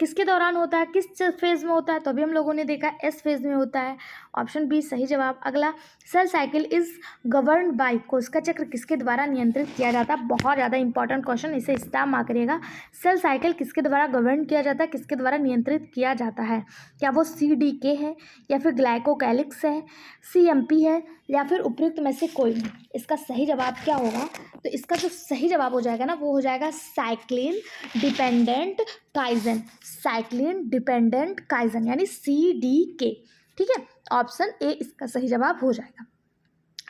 किसके दौरान होता है, किस फेज में होता है, तो अभी हम लोगों ने देखा एस फेज में होता है। ऑप्शन बी सही जवाब। अगला, cell cycle is governed by. कोशिका चक्र किसके द्वारा नियंत्रित किया जाता है, बहुत ज़्यादा इंपॉर्टेंट क्वेश्चन, इसे स्टार मार्क करिएगा। सेल साइकिल किसके द्वारा गवर्न किया जाता है, किसके द्वारा नियंत्रित किया जाता है, क्या वो CDK है या फिर ग्लाइकोकैलिक्स है, CMP है या फिर उपयुक्त में से कोई नहीं। इसका सही जवाब क्या होगा, तो इसका जो सही जवाब हो जाएगा ना, वो हो जाएगा cyclin dependent kaizen. Cyclin dependent kaizen यानी CDK, ठीक है। ऑप्शन ए इसका सही जवाब हो जाएगा।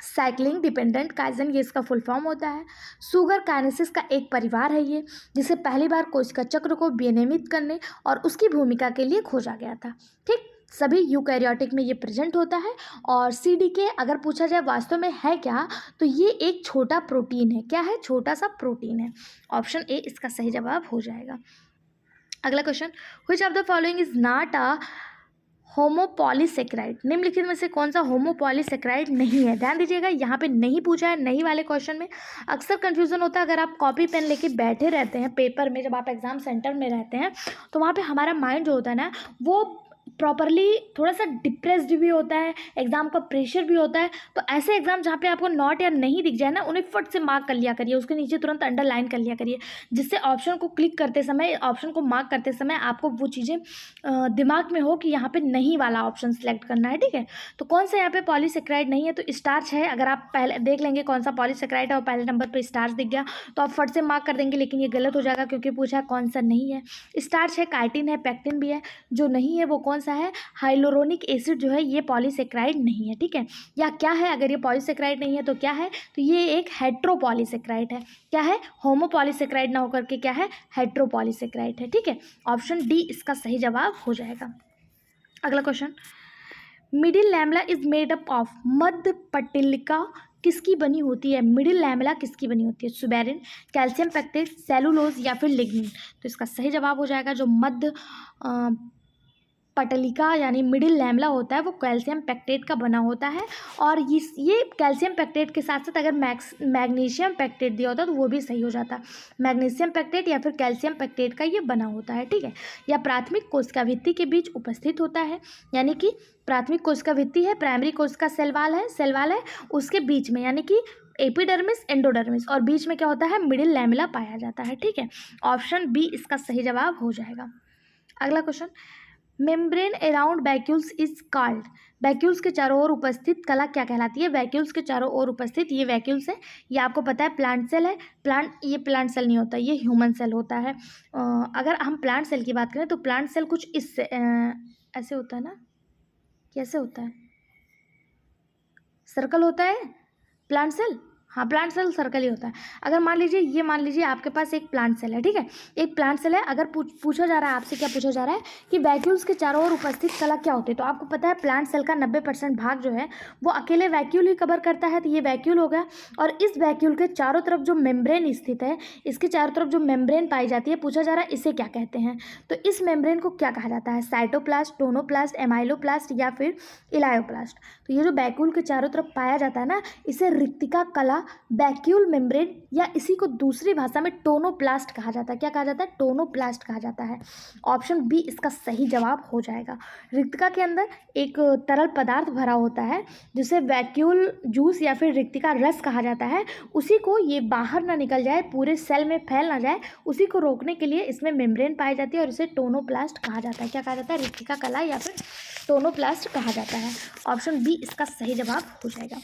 साइक्लिंग डिपेंडेंट काइजन, ये इसका फुल फॉर्म होता है। सुगर काइनेसिस का एक परिवार है ये, जिसे पहली बार कोशिका चक्र को विनियमित करने और उसकी भूमिका के लिए खोजा गया था, ठीक। सभी यूकैरियोटिक में ये प्रेजेंट होता है। और CDK अगर पूछा जाए वास्तव में है क्या, तो ये एक छोटा प्रोटीन है। क्या है, छोटा सा प्रोटीन है। ऑप्शन ए इसका सही जवाब हो जाएगा। अगला question, which of the following is not a homopolysaccharide. निम्नलिखित में से कौन सा होमोपॉलीसेक्राइड नहीं है। ध्यान दीजिएगा, यहाँ पे नहीं पूछा है, नहीं वाले क्वेश्चन में अक्सर कंफ्यूजन होता है। अगर आप कॉपी पेन लेके बैठे रहते हैं पेपर में, जब आप एग्जाम सेंटर में रहते हैं, तो वहाँ पे हमारा माइंड जो होता है ना, वो प्रॉपरली थोड़ा सा डिप्रेस्ड भी होता है, एग्जाम का प्रेशर भी होता है। तो ऐसे एग्जाम जहाँ पे आपको नॉट या नहीं दिख जाए ना, उन्हें फट से मार्क कर लिया करिए, उसके नीचे तुरंत अंडरलाइन कर लिया करिए, जिससे ऑप्शन को क्लिक करते समय, ऑप्शन को मार्क करते समय आपको वो चीज़ें दिमाग में हो कि यहाँ पे नहीं वाला ऑप्शन सेलेक्ट करना है, ठीक है। तो कौन सा यहाँ पे पॉलीसेक्राइड नहीं है, तो स्टार्च है। अगर आप पहले देख लेंगे कौन सा पॉलीसेक्राइड है और पहले नंबर पर स्टार्च दिख गया तो आप फट से मार्क कर देंगे, लेकिन ये गलत हो जाएगा क्योंकि पूछा कौन सा नहीं है। स्टार्च है, काइटिन है, पेक्टिन भी है। जो नहीं है वो कौन सा है, हाइलोरोनिक एसिड जो है, ये पॉलीसेक्राइड नहीं है, ठीक है। या क्या है, अगर ये पॉलीसेक्राइड नहीं है तो क्या है, तो ये एक हेट्रोपॉलीसेक्राइड है। क्या है, होमोपॉलीसेक्राइड ना होकर के क्या है, हेट्रोपॉलीसेक्राइड है, ठीक है। ऑप्शन डी इसका सही जवाब हो जाएगा। अगला question, middle lamella is made up of. मध्य पट्टिका किसकी बनी होती है, मिडिल लैमेला किसकी बनी होती है, सुबेरिन, कैल्शियम पेक्टेट, सेलुलोज या फिर लिग्निन। तो इसका सही जवाब हो जाएगा जो मध्य पटलिका यानी मिडिल लैमेला होता है वो कैल्शियम पेक्टेट का बना होता है। और ये कैल्शियम पेक्टेट के साथ साथ अगर मैग्नीशियम पेक्टेट दिया होता तो वो भी सही हो जाता। मैग्नीशियम पेक्टेट या फिर कैल्शियम पेक्टेट का ये बना होता है, ठीक है। या प्राथमिक कोशिका भित्ति के बीच उपस्थित होता है, यानी कि प्राथमिक कोशिका भित्ति है, प्राइमरी कोशिका सेल वाल है, उसके बीच में यानी कि एपिडर्मिस एंडोडर्मिस, और बीच में क्या होता है, मिडिल लैमेला पाया जाता है, ठीक है। ऑप्शन बी इसका सही जवाब हो जाएगा। अगला question, membrane around vacuoles is called. Vacuoles के चारों ओर उपस्थित कला क्या कहलाती है, वैक्यूल्स के चारों ओर उपस्थित ये वैक्यूल्स है। ये आपको पता है प्लांट सेल है, ये प्लांट सेल नहीं होता, ये ह्यूमन सेल होता है। अगर हम प्लांट सेल की बात करें तो प्लांट सेल कुछ इस ऐसे होता है ना, कैसे होता है, सर्कल होता है प्लांट सेल, हाँ प्लांट सेल सर्कल ही होता है। अगर मान लीजिए आपके पास एक प्लांट सेल है, ठीक है, एक प्लांट सेल है। अगर पूछा जा रहा है आपसे, क्या पूछा जा रहा है कि वैक्यूल्स के चारों ओर उपस्थित कला क्या होती है, तो आपको पता है प्लांट सेल का 90% भाग जो है वो अकेले वैक्यूल ही कवर करता है, तो ये वैक्यूल हो गया। और इस वैक्यूल के चारों तरफ जो मेम्ब्रेन स्थित है, इसके चारों तरफ जो मेम्ब्रेन पाई जाती है, पूछा जा रहा है इसे क्या कहते हैं, तो इस मेम्ब्रेन को क्या कहा जाता है, साइटोप्लास्ट, टोनोप्लास्ट, एमाइलोप्लास्ट या फिर इलायोप्लास्ट। तो ये जो वैक्यूल के चारों तरफ पाया जाता है ना, इसे रिक्तिका कला, वैक्यूल मेम्ब्रेन या इसी को दूसरी भाषा में टोनोप्लास्ट कहा जाता है। क्या कहा जाता है, टोनोप्लास्ट कहा जाता है। ऑप्शन बी इसका सही जवाब हो जाएगा। रिक्तिका के अंदर एक तरल पदार्थ भरा होता है जिसे वैक्यूल जूस या फिर रिक्तिका रस कहा जाता है। उसी को ये बाहर ना निकल जाए, पूरे सेल में फैल ना जाए, उसी को रोकने के लिए इसमें मेम्ब्रेन पाई जाती है और इसे टोनोप्लास्ट कहा जाता है। क्या कहा जाता है, रिक्तिका कला या फिर टोनोप्लास्ट कहा जाता है। ऑप्शन बी इसका सही जवाब हो जाएगा,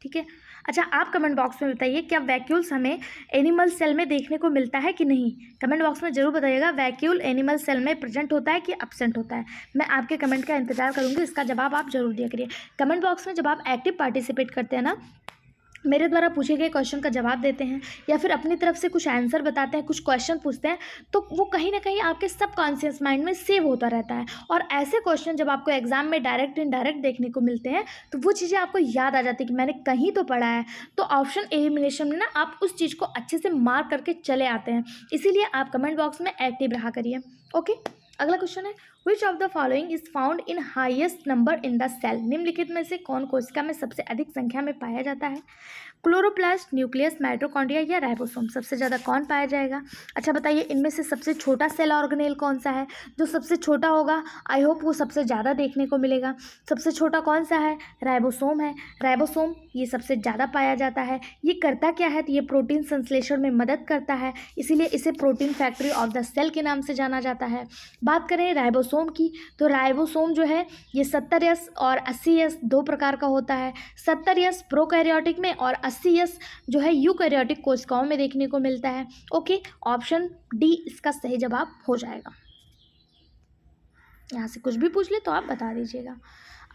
ठीक है। अच्छा, आप कमेंट बॉक्स में बताइए क्या वैक्यूल्स हमें एनिमल सेल में देखने को मिलता है कि नहीं। कमेंट बॉक्स में जरूर बताइएगा वैक्यूल एनिमल सेल में प्रेजेंट होता है कि एब्सेंट होता है। मैं आपके कमेंट का इंतजार करूँगी, इसका जवाब आप जरूर दिया करिए। कमेंट बॉक्स में जब आप एक्टिव पार्टिसिपेट करते हैं ना, मेरे द्वारा पूछे गए क्वेश्चन का जवाब देते हैं या फिर अपनी तरफ से कुछ आंसर बताते हैं, कुछ क्वेश्चन पूछते हैं, तो वो कहीं ना कहीं आपके सबकॉन्शियस माइंड में सेव होता रहता है। और ऐसे क्वेश्चन जब आपको एग्जाम में डायरेक्ट इनडायरेक्ट देखने को मिलते हैं तो वो चीज़ें आपको याद आ जाती है कि मैंने कहीं तो पढ़ा है। तो ऑप्शन एलिमिनेशन में ना आप उस चीज़ को अच्छे से मार्क करके चले आते हैं, इसीलिए आप कमेंट बॉक्स में एक्टिव रहा करिए। ओके, अगला क्वेश्चन है which of the following is found in highest number in the cell. निम्नलिखित में से कौन कोशिका में सबसे अधिक संख्या में पाया जाता है। क्लोरोप्लास्ट, न्यूक्लियस, माइटोकॉन्ड्रिया या राइबोसोम, सबसे ज़्यादा कौन पाया जाएगा। अच्छा बताइए इनमें से सबसे छोटा सेल ऑर्गेनेल कौन सा है। जो सबसे छोटा होगा आई होप वो सबसे ज़्यादा देखने को मिलेगा। सबसे छोटा कौन सा है, राइबोसोम है। राइबोसोम ये सबसे ज़्यादा पाया जाता है। ये करता क्या है, तो ये प्रोटीन संश्लेषण में मदद करता है, इसीलिए इसे protein factory of the cell के नाम से जाना जाता है। बात करें राइबोसोम की, तो राइबोसोम जो है ये 70S और 80S दो प्रकार का होता है। 70S प्रोकैरियोटिक में और 80S जो है यूकैरियोटिक कोशिकाओं में देखने को मिलता है। ओके, ऑप्शन डी इसका सही जवाब हो जाएगा। यहाँ से कुछ भी पूछ ले तो आप बता दीजिएगा।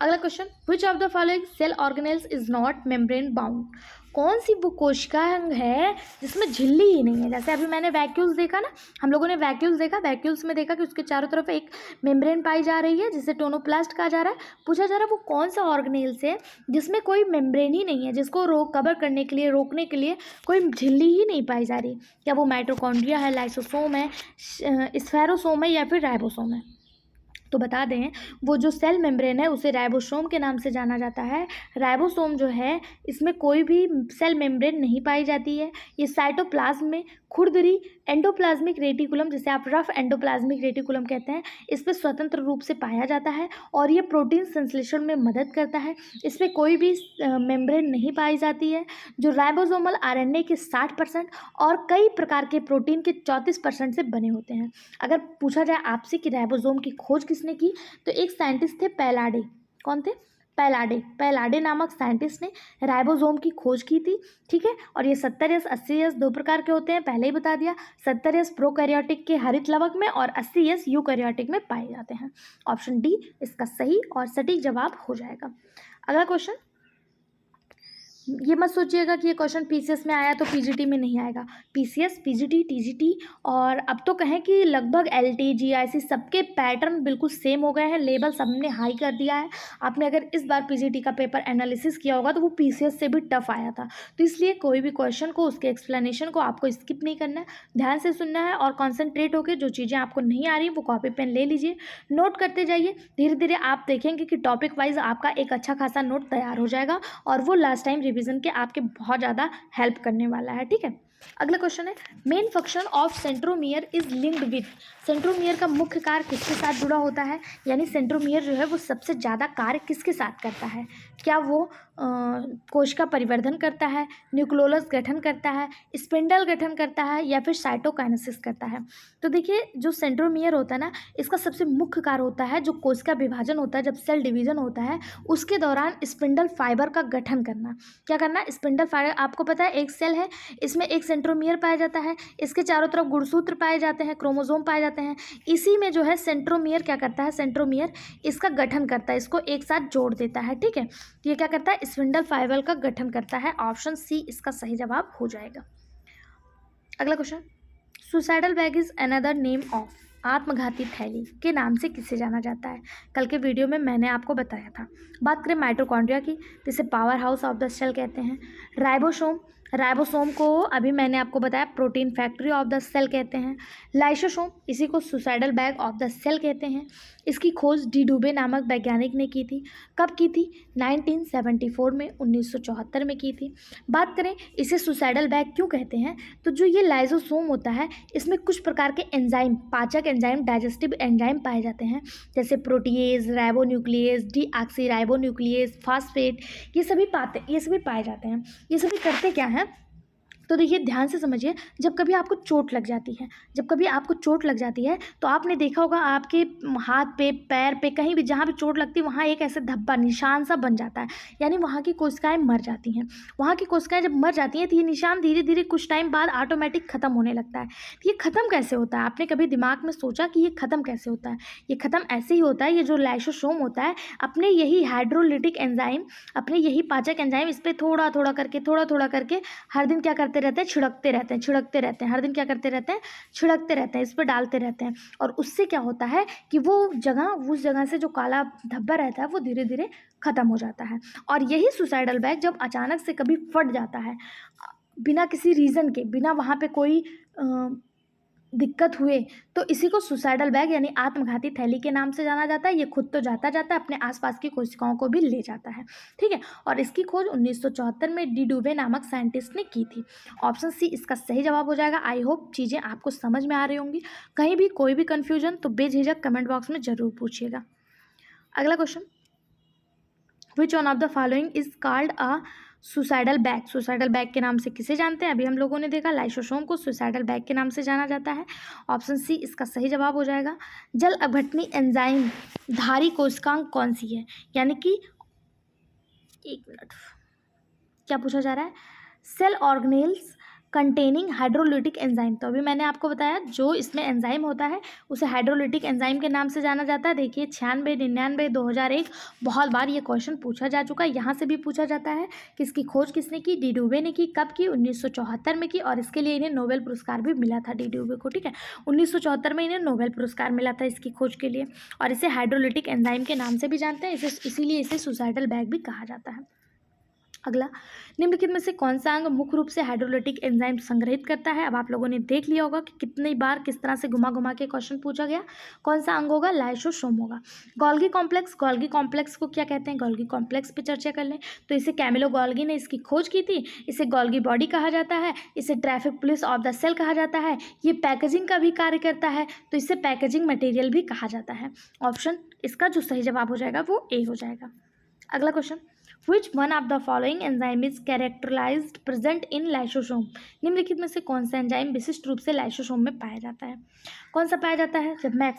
अगला question which of the following cell organelles is not membrane bound. कौन सी वो कोशिकांग है जिसमें झिल्ली ही नहीं है। जैसे अभी मैंने वैक्यूल्स देखा ना, हम लोगों ने वैक्यूल्स देखा, वैक्यूल्स में देखा कि उसके चारों तरफ एक मेम्ब्रेन पाई जा रही है जिसे टोनोप्लास्ट कहा जा रहा है। पूछा जा रहा है वो कौन सा ऑर्गेनेल्स है जिसमें कोई मेम्ब्रेन ही नहीं है, जिसको कवर करने के लिए, रोकने के लिए कोई झिल्ली ही नहीं पाई जा रही। क्या वो माइटोकॉन्ड्रिया है, लाइसोसोम है, स्फेरोसोम है या फिर राइबोसोम है। तो बता दें वो जो सेल मेम्ब्रेन है उसे राइबोसोम के नाम से जाना जाता है। राइबोसोम जो है इसमें कोई भी सेल मेम्ब्रेन नहीं पाई जाती है। ये साइटोप्लाज्म में खुरदरी एंडोप्लाज्मिक रेटिकुलम, जिसे आप रफ एंडोप्लाज्मिक रेटिकुलम कहते हैं, इस पर स्वतंत्र रूप से पाया जाता है और ये प्रोटीन संश्लेषण में मदद करता है। इसमें कोई भी मेम्ब्रेन नहीं पाई जाती है। जो राइबोसोमल आरएनए के 60% और कई प्रकार के प्रोटीन के 34% से बने होते हैं। अगर पूछा जाए आपसे कि राइबोसोम की खोज किसने की, तो एक साइंटिस्ट थे पैलाडे। कौन थे, पैलाडे नामक साइंटिस्ट ने राइबोसोम की खोज की थी। ठीक है, और ये 70S 80S दो प्रकार के होते हैं, पहले ही बता दिया। 70S प्रोकैरियोटिक के हरित लवक में और 80S यूकैरियोटिक में पाए जाते हैं। ऑप्शन डी इसका सही और सटीक जवाब हो जाएगा। अगला क्वेश्चन, ये मत सोचिएगा कि ये क्वेश्चन पीसीएस में आया तो पीजीटी में नहीं आएगा। पीसीएस, पीजीटी, टीजीटी और अब तो कहें कि लगभग एलटी, जीआईसी सबके पैटर्न बिल्कुल सेम हो गए हैं। लेवल सबने हाई कर दिया है। आपने अगर इस बार पीजीटी का पेपर एनालिसिस किया होगा तो वो पीसीएस से भी टफ आया था। तो इसलिए कोई भी क्वेश्चन को, उसके एक्सप्लेनेशन को आपको स्किप नहीं करना है, ध्यान से सुनना है और कॉन्सेंट्रेट होकर जो चीज़ें आपको नहीं आ रही वो कॉपी पेन ले लीजिए, नोट करते जाइए। धीरे धीरे आप देखेंगे कि टॉपिक वाइज आपका एक अच्छा खासा नोट तैयार हो जाएगा और वो लास्ट टाइम रिवीजन के आपके बहुत ज़्यादा हेल्प करने वाला है। ठीक है, अगला क्वेश्चन है main function of centromere is linked with. Centromere का मुख्य कार्य किसके साथ जुड़ा होता है, यानी सेंट्रोमियर जो है वो सबसे ज़्यादा कार्य किसके साथ करता है। क्या वो कोशिका परिवर्धन करता है, न्यूक्लियोलस गठन करता है, स्पिंडल गठन करता है या फिर साइटोकाइनेसिस करता है। तो देखिए जो सेंट्रोमियर होता है ना, इसका सबसे मुख्य कार्य होता है जो कोशिका विभाजन होता है, जब सेल डिवीजन होता है उसके दौरान स्पिंडल फाइबर का गठन करना। क्या करना, स्पिंडल फाइबर, आपको पता है एक सेल है, इसमें एक सेंट्रोमियर पाया जाता है, इसके चारों तरफ गुणसूत्र पाए जाते हैं, क्रोमोसोम पाए जाते हैं। इसी में जो है सेंट्रोमियर क्या करता है, सेंट्रोमियर इसका गठन करता है, इसको एक साथ जोड़ देता है। ठीक है, तो ये क्या करता है, स्पिंडल फाइबर का गठन करता है। ऑप्शन सी इसका सही जवाब हो जाएगा। अगला question, suicidal bag is another name of. आत्मघाती थैली के नाम से किसे जाना जाता है। कल के वीडियो में मैंने आपको बताया था। बात करें माइटोकॉन्ड्रिया की, जिसे power house of the cell कहते हैं। राइबोसोम को अभी मैंने आपको बताया protein factory of the cell कहते हैं। लाइसोसोम इसी को suicidal bag of the cell कहते हैं। इसकी खोज डी डुबे नामक वैज्ञानिक ने की थी। कब की थी, 1974 में, 1974 में की थी। बात करें इसे सुसाइडल बैग क्यों कहते हैं, तो जो ये लाइसोसोम होता है इसमें कुछ प्रकार के एंजाइम, पाचक एंजाइम, डाइजेस्टिव एंजाइम पाए जाते हैं, जैसे प्रोटीएज, राइबोन्यूक्लियेज, डीऑक्सीराइबोन्यूक्लियेज, फास्फेट, ये सभी पाए जाते हैं। ये सभी करते क्या हैं, तो देखिए ध्यान से समझिए, जब कभी आपको चोट लग जाती है, जब कभी आपको चोट लग जाती है तो आपने देखा होगा आपके हाथ पे, पैर पे, कहीं भी जहाँ भी चोट लगती है वहाँ एक ऐसे धब्बा, निशान सा बन जाता है, यानी वहाँ की कोशिकाएं मर जाती हैं। वहाँ की कोशिकाएं जब मर जाती हैं तो ये निशान धीरे धीरे कुछ टाइम बाद ऑटोमेटिक ख़त्म होने लगता है। तो ये ख़त्म कैसे होता है? आपने कभी दिमाग में सोचा कि ये ख़त्म कैसे होता है? ये ख़त्म ऐसे ही होता है, ये जो लाइसोसोम होता है अपने यही हाइड्रोलिटिक एंजाइम, अपने यही पाचक एंजाइम इस पर थोड़ा थोड़ा करके हर दिन क्या करते रहते हैं? छिड़कते रहते हैं। हर दिन क्या करते रहते हैं? छिड़कते रहते हैं, इस पर डालते रहते हैं। और उससे क्या होता है कि वो जगह, उस जगह से जो काला धब्बा रहता है वो धीरे धीरे ख़त्म हो जाता है। और यही सुसाइडल बैग जब अचानक से कभी फट जाता है, बिना किसी रीज़न के, बिना वहाँ पे कोई दिक्कत हुए, तो इसी को सुसाइडल बैग यानी आत्मघाती थैली के नाम से जाना जाता है। ये खुद तो जाता अपने आसपास की कोशिकाओं को भी ले जाता है, ठीक है। और इसकी खोज 1974 में डी डुवे नामक साइंटिस्ट ने की थी। ऑप्शन सी इसका सही जवाब हो जाएगा। आई होप चीज़ें आपको समझ में आ रही होंगी। कहीं भी कोई भी कन्फ्यूजन तो बेझिझक कमेंट बॉक्स में ज़रूर पूछिएगा। अगला question, which one of the following is called a suicidal bag? Suicidal bag के नाम से किसे जानते हैं? अभी हम लोगों ने देखा लाइसोसोम को सुसाइडल बैग के नाम से जाना जाता है। ऑप्शन सी इसका सही जवाब हो जाएगा। जल अपघटनी एंजाइम धारी कोशिकांग कौन सी है? यानी कि, एक मिनट, क्या पूछा जा रहा है? Cell organelles containing hydrolytic enzyme. तो अभी मैंने आपको बताया जो इसमें एंजाइम होता है उसे हाइड्रोलिटिक एंजाइम के नाम से जाना जाता है। देखिए 96, 99, 2001 बहुत बार ये क्वेश्चन पूछा जा चुका है। यहाँ से भी पूछा जाता है कि इसकी खोज किसने की? डी डुवे ने की। कब की? 1974 में की। और इसके लिए इन्हें नोबेल पुरस्कार भी मिला था डी डुवे को, ठीक है। 1974 में इन्हें नोबेल पुरस्कार मिला था इसकी खोज के लिए। और इसे हाइड्रोलिटिक एंजाइम के नाम से भी जानते हैं, इसीलिए इसे सुसाइडल बैग भी कहा जाता है। अगला, निम्नलिखित में से कौन सा अंग मुख्य रूप से हाइड्रोलिटिक एंजाइम संग्रहित करता है? अब आप लोगों ने देख लिया होगा कि कितनी बार किस तरह से घुमा घुमा के क्वेश्चन पूछा गया। कौन सा अंग होगा? लाइसोसोम होगा। गोल्गी कॉम्प्लेक्स, गोल्गी कॉम्प्लेक्स को क्या कहते हैं? गोल्गी कॉम्प्लेक्स पे चर्चा कर लें तो इसे कैमिलो गोल्गी ने इसकी खोज की थी। इसे गोल्गी बॉडी कहा जाता है। इसे traffic police of the cell कहा जाता है। ये पैकेजिंग का भी कार्य करता है, तो इसे पैकेजिंग मटेरियल भी कहा जाता है। ऑप्शन इसका जो सही जवाब हो जाएगा वो ए हो जाएगा। अगला question, Which one of the following enzyme is characterized present in lysosome? निम्नलिखित में से कौन सा एंजाइम विशिष्ट रूप से लाइसोसोम में पाया जाता है? कौन सा पाया जाता है? जब मैं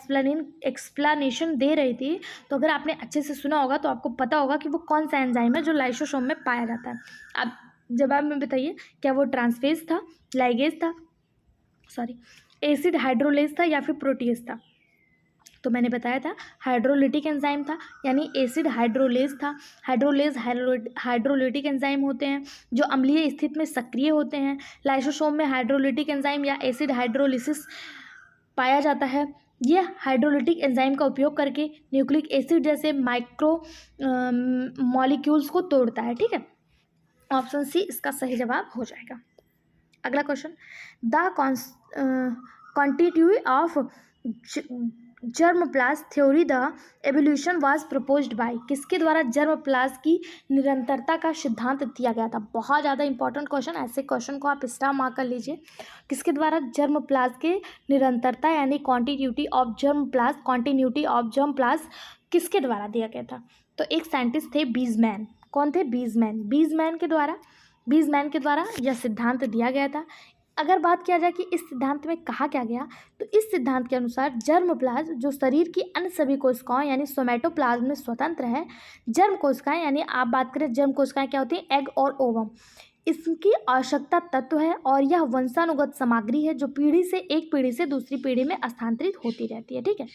एक्सप्लेनेशन दे रही थी तो अगर आपने अच्छे से सुना होगा तो आपको पता होगा कि वो कौन सा एंजाइम है जो लाइसोसोम में पाया जाता है। अब जवाब में बताइए, क्या वो ट्रांसफेज था, लाइगेज था, एसिड हाइड्रोलेज था या फिर प्रोटीएज था? तो मैंने बताया था हाइड्रोलिटिक एंजाइम था, यानी एसिड हाइड्रोलेज था। हाइड्रोलेज हाइड्रोलिटिक एंजाइम होते हैं जो अम्लीय स्थिति में सक्रिय होते हैं। लाइसोसोम में हाइड्रोलिटिक एंजाइम या एसिड हाइड्रोलिसिस पाया जाता है। यह हाइड्रोलिटिक एंजाइम का उपयोग करके न्यूक्लिक एसिड जैसे माइक्रो मॉलिक्यूल्स को तोड़ता है, ठीक है। ऑप्शन सी इसका सही जवाब हो जाएगा। अगला question, the quantity of germplasm theory the evolution was proposed by? किसके द्वारा जर्मप्लाज्म की निरंतरता का सिद्धांत दिया गया था? बहुत ज़्यादा इंपॉर्टेंट क्वेश्चन, ऐसे क्वेश्चन को आप स्टार मार्क कर लीजिए। किसके द्वारा जर्मप्लाज्म के निरंतरता यानी क्वांटिटी ऑफ जर्मप्लाज्म किसके द्वारा दिया गया था? तो एक साइंटिस्ट थे बीजमैन। कौन थे? बीजमैन के द्वारा यह सिद्धांत दिया गया था। अगर बात किया जाए कि इस सिद्धांत में कहा क्या गया, तो इस सिद्धांत के अनुसार जर्मप्लाज्म जो शरीर की अन्य सभी कोशिकाओं यानी सोमेटोप्लाज्म में स्वतंत्र है। जर्म कोशिकाएं यानी आप बात करें जर्म कोशिकाएं क्या होती हैं? एग और ओवम, इसकी आवश्यकता तत्व है और यह वंशानुगत सामग्री है जो पीढ़ी से दूसरी पीढ़ी में स्थानांतरित होती रहती है, ठीक है।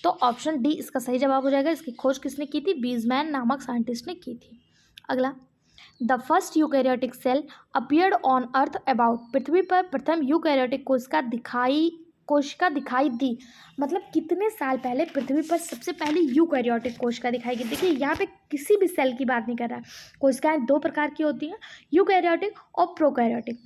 तो ऑप्शन डी इसका सही जवाब हो जाएगा। इसकी खोज किसने की थी? बीजमैन नामक साइंटिस्ट ने की थी। अगला, the first eukaryotic cell appeared on earth about? पृथ्वी पर प्रथम यूकैरियोटिक कोशिका दिखाई दी, मतलब कितने साल पहले पृथ्वी पर सबसे पहले यूकैरियोटिक कोशिका दिखाई दी? देखिए यहाँ पे किसी भी सेल की बात नहीं कर रहा है। कोशिकाएं दो प्रकार की होती हैं, यूकैरियोटिक और प्रोकैरियोटिक।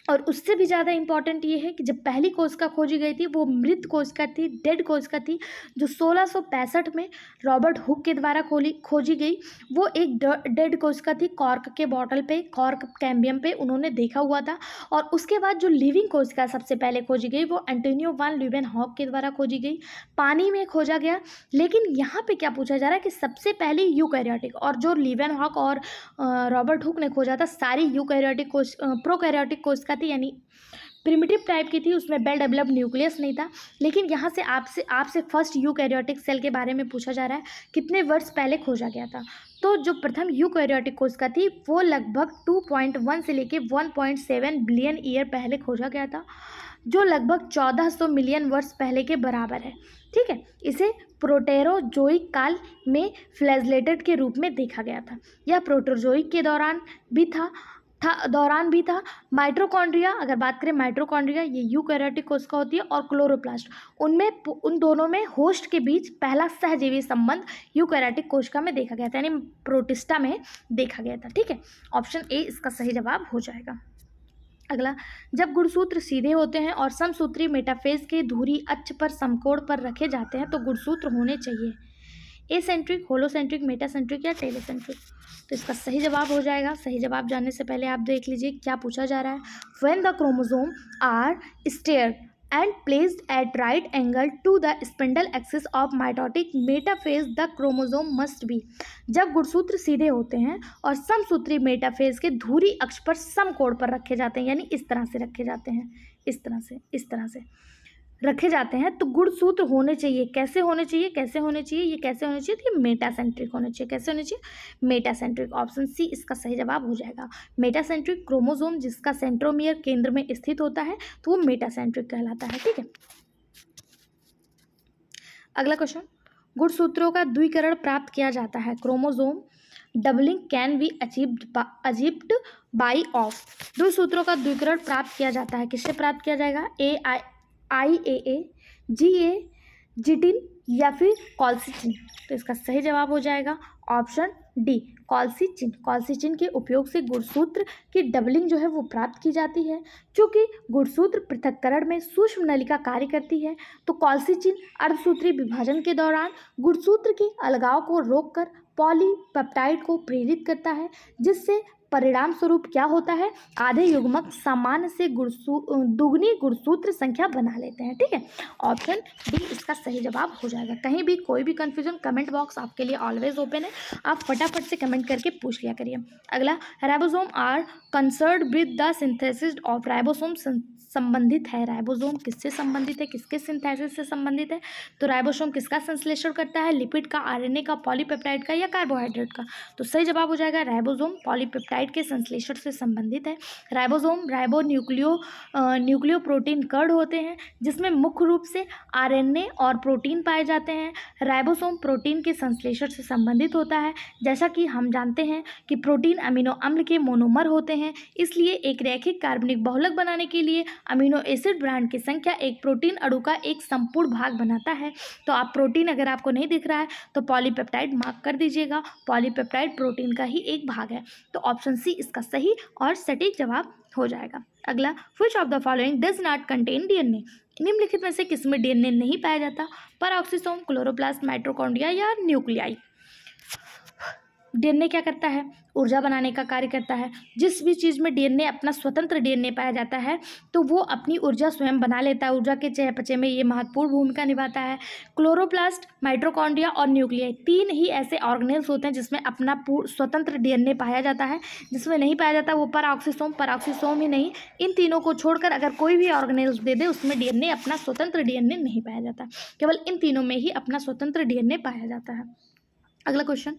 और उससे भी ज़्यादा इम्पॉर्टेंट ये है कि जब पहली कोशिका खोजी गई थी वो मृत कोशिका थी, डेड कोशिका थी, जो 1665 में रॉबर्ट हुक के द्वारा खोजी गई। वो एक डेड कोशिका थी, कॉर्क के बॉटल पे, कॉर्क कैम्बियम पे उन्होंने देखा हुआ था। और उसके बाद जो लिविंग कोशिका सबसे पहले खोजी गई वो एंटोनियो वान ल्यूवेनहॉक के द्वारा खोजी गई, पानी में खोजा गया। लेकिन यहाँ पे क्या पूछा जा रहा है कि सबसे पहले यूकैरियोटिक, और जो ल्यूवेनहॉक और रॉबर्ट हुक ने खोजा था सारी यूकैरियोटिक प्रोकैरियोटिक कोशिका थी, यानी प्रिमिटिव टाइप की थी, उसमें वेल डेवलप्ड न्यूक्लियस नहीं था। लेकिन यहाँ से आपसे फर्स्ट यूकैरियोटिक सेल के बारे में पूछा जा रहा है, कितने वर्ष पहले खोजा गया था। तो जो प्रथम यूकैरियोटिक कोशिका थी वो लगभग 2.1 से लेके 1.7 बिलियन ईयर पहले खोजा गया था, जो लगभग 1400 मिलियन वर्ष पहले के बराबर है। ठीक है, इसे प्रोटेरोजोइक काल में फ्लैजलेटेड के रूप में देखा गया था। यह प्रोटोजोइक के दौरान भी था। माइटोकॉन्ड्रिया, अगर बात करें माइटोकॉन्ड्रिया, ये यूकैरियोटिक कोशिका होती है, और क्लोरोप्लास्ट, उन दोनों में होस्ट के बीच पहला सहजीवी संबंध यूकैरियोटिक कोशिका में देखा गया था, यानी प्रोटिस्टा में देखा गया था। ठीक है, ऑप्शन ए इसका सही जवाब हो जाएगा। अगला, जब गुणसूत्र सीधे होते हैं और समसूत्री मेटाफेज के धुरी अक्ष पर समकोण पर रखे जाते हैं तो गुणसूत्र होने चाहिए एसेंट्रिक, होलोसेंट्रिक, मेटासेंट्रिक या टेलीसेंट्रिक। तो इसका सही जवाब हो जाएगा। सही जवाब जानने से पहले आप देख लीजिए क्या पूछा जा रहा है। When the chromosome are stared and placed at right angle to the spindle axis of mitotic metaphase the chromosome must be. जब गुणसूत्र सीधे होते हैं और समसूत्री मेटाफेज के धुरी अक्ष पर समकोण पर रखे जाते हैं, यानी इस तरह से रखे जाते हैं, इस तरह से रखे जाते हैं, तो गुणसूत्र होने चाहिए। कैसे होने चाहिए? ये कैसे होने चाहिए? तो ये मेटासेंट्रिक होने चाहिए। कैसे होने चाहिए? मेटासेंट्रिक। ऑप्शन सी इसका सही जवाब हो जाएगा। मेटासेंट्रिक क्रोमोसोम जिसका सेंट्रोमियर केंद्र में स्थित होता है तो वो मेटासेंट्रिक कहलाता है। ठीक है, अगला क्वेश्चन, गुणसूत्रों का द्विकरण प्राप्त किया जाता है। Chromosome doubling can be achieved by of. द्विसूत्रों का द्विकरण प्राप्त किया जाता है, किससे प्राप्त किया जाएगा? IAA, GA, जिटिन या फिर कॉल्सिचिन। तो इसका सही जवाब हो जाएगा ऑप्शन डी, कॉल्सिचिन। कॉल्सिचिन के उपयोग से गुणसूत्र की डबलिंग जो है वो प्राप्त की जाती है। चूँकि गुणसूत्र पृथक्करण में सूक्ष्म नलिका कार्य करती है तो कॉल्सिचिन अर्धसूत्री विभाजन के दौरान गुणसूत्र के अलगाव को रोककर पॉलीपेप्टाइड को प्रेरित करता है, जिससे परिणाम स्वरूप क्या होता है? आधे युग्मक सामान्य से दुगनी गुणसूत्र संख्या बना लेते हैं। ठीक है, ऑप्शन डी इसका सही जवाब हो जाएगा। कहीं भी कोई भी कंफ्यूजन, कमेंट बॉक्स आपके लिए ऑलवेज ओपन है, आप फटाफट से कमेंट करके पूछ लिया करिए। अगला, ribosome are concerned with the synthesis of ribosome. संबंधित है राइबोसोम किससे संबंधित है, किसके सिंथेसिस से संबंधित है? तो राइबोसोम किसका संश्लेषण करता है? लिपिड का, आरएनए का, पॉलीपेप्टाइड का या कार्बोहाइड्रेट का? तो सही जवाब हो जाएगा राइबोसोम पॉलीपेप्टाइड के संश्लेषण से संबंधित है। राइबोसोम न्यूक्लियो प्रोटीन कण होते हैं जिसमें मुख्य रूप से आरएनए और प्रोटीन पाए जाते हैं। राइबोसोम प्रोटीन के संश्लेषण से संबंधित होता है। जैसा कि हम जानते हैं कि प्रोटीन अमीनो अम्ल के मोनोमर होते हैं, इसलिए एक रैखिक कार्बनिक बहुलक बनाने के लिए अमीनो एसिड ब्रांड की संख्या एक प्रोटीन अणु का एक संपूर्ण भाग बनाता है। तो आप प्रोटीन अगर आपको नहीं दिख रहा है तो पॉलीपेप्टाइड मार्क कर दीजिएगा, पॉलीपेप्टाइड प्रोटीन का ही एक भाग है। तो ऑप्शन सी इसका सही और सटीक जवाब हो जाएगा। अगला, which of the following does not contain DNA. निम्नलिखित में से किसमें डीएनए नहीं पाया जाता? पैराक्सीसोम, क्लोरोप्लास्ट, माइटोकॉन्ड्रिया या न्यूक्लियाई। डीएनए क्या करता है? ऊर्जा बनाने का कार्य करता है। जिस भी चीज़ में डीएनए अपना स्वतंत्र डीएनए पाया जाता है तो वो अपनी ऊर्जा स्वयं बना लेता है। ऊर्जा के चयापचय में ये महत्वपूर्ण भूमिका निभाता है। क्लोरोप्लास्ट, माइटोकॉन्ड्रिया और न्यूक्लियाई, तीन ही ऐसे ऑर्गेनेल्स होते हैं जिसमें अपना स्वतंत्र डीएनए पाया जाता है। जिसमें नहीं पाया जाता वो पैराक्सीसोम ही नहीं, इन तीनों को छोड़कर अगर कोई भी ऑर्गेनेल्स दे दे उसमें डीएनए अपना स्वतंत्र डीएनए नहीं पाया जाता। केवल इन तीनों में ही अपना स्वतंत्र डीएनए पाया जाता है। अगला क्वेश्चन,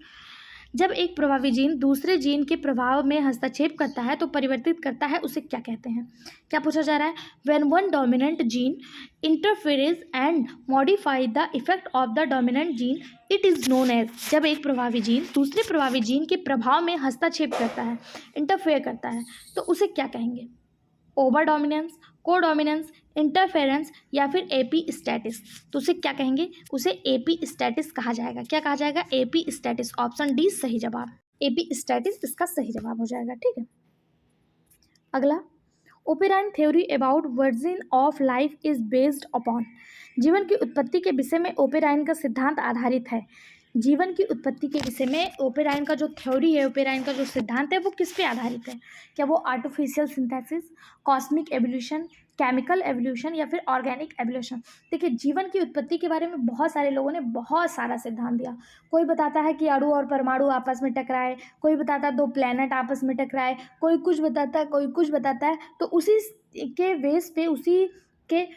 जब एक प्रभावी जीन दूसरे जीन के प्रभाव में हस्तक्षेप करता है तो परिवर्तित करता है, उसे क्या कहते हैं? क्या पूछा जा रहा है? When one dominant gene interferes and modify the effect of the dominant gene it is known as. जब एक प्रभावी जीन दूसरे प्रभावी जीन के प्रभाव में हस्तक्षेप करता है, इंटरफेयर करता है, तो उसे क्या कहेंगे? ओवर डोमिनेंस, कोडोमिनेंस, इंटरफेरेंस या फिर एपी स्टैटिस। तो उसे क्या कहेंगे? उसे एपी स्टैटिस कहा जाएगा। क्या कहा जाएगा? एपी स्टैटिस। ऑप्शन डी सही जवाब, एपी स्टैटिस इसका सही जवाब हो जाएगा। ठीक है, अगला, Oparin theory about origin of life is based upon. जीवन की उत्पत्ति के विषय में ओपेराइन का सिद्धांत आधारित है। जीवन की उत्पत्ति के विषय में ओपेराइन का जो थ्योरी है, ओपेराइन का जो सिद्धांत है, वो किस पे आधारित है? क्या वो artificial synthesis, cosmic evolution, chemical evolution या फिर ऑर्गेनिक एवोल्यूशन? देखिए, जीवन की उत्पत्ति के बारे में बहुत सारे लोगों ने बहुत सारा सिद्धांत दिया। कोई बताता है कि अणु और परमाणु आपस में टकराए, कोई बताता है दो प्लैनेट आपस में टकराए, कोई कुछ बताता है, कोई कुछ बताता है। तो उसी के बेस पे, उसी के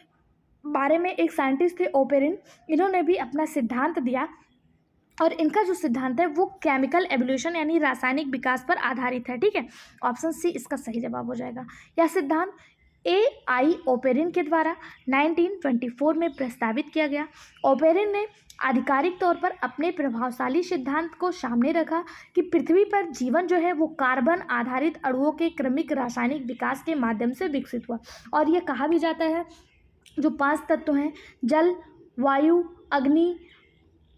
बारे में एक साइंटिस्ट थे ओपेरिन, इन्होंने भी अपना सिद्धांत दिया और इनका जो सिद्धांत है वो केमिकल एवोल्यूशन यानी रासायनिक विकास पर आधारित है। ठीक है, ऑप्शन सी इसका सही जवाब हो जाएगा। यह सिद्धांत AI ओपेरिन के द्वारा 1924 में प्रस्तावित किया गया। ओपेरिन ने आधिकारिक तौर पर अपने प्रभावशाली सिद्धांत को सामने रखा कि पृथ्वी पर जीवन जो है वो कार्बन आधारित अणुओं के क्रमिक रासायनिक विकास के माध्यम से विकसित हुआ। और ये कहा भी जाता है जो 5 तत्व हैं, जल, वायु, अग्नि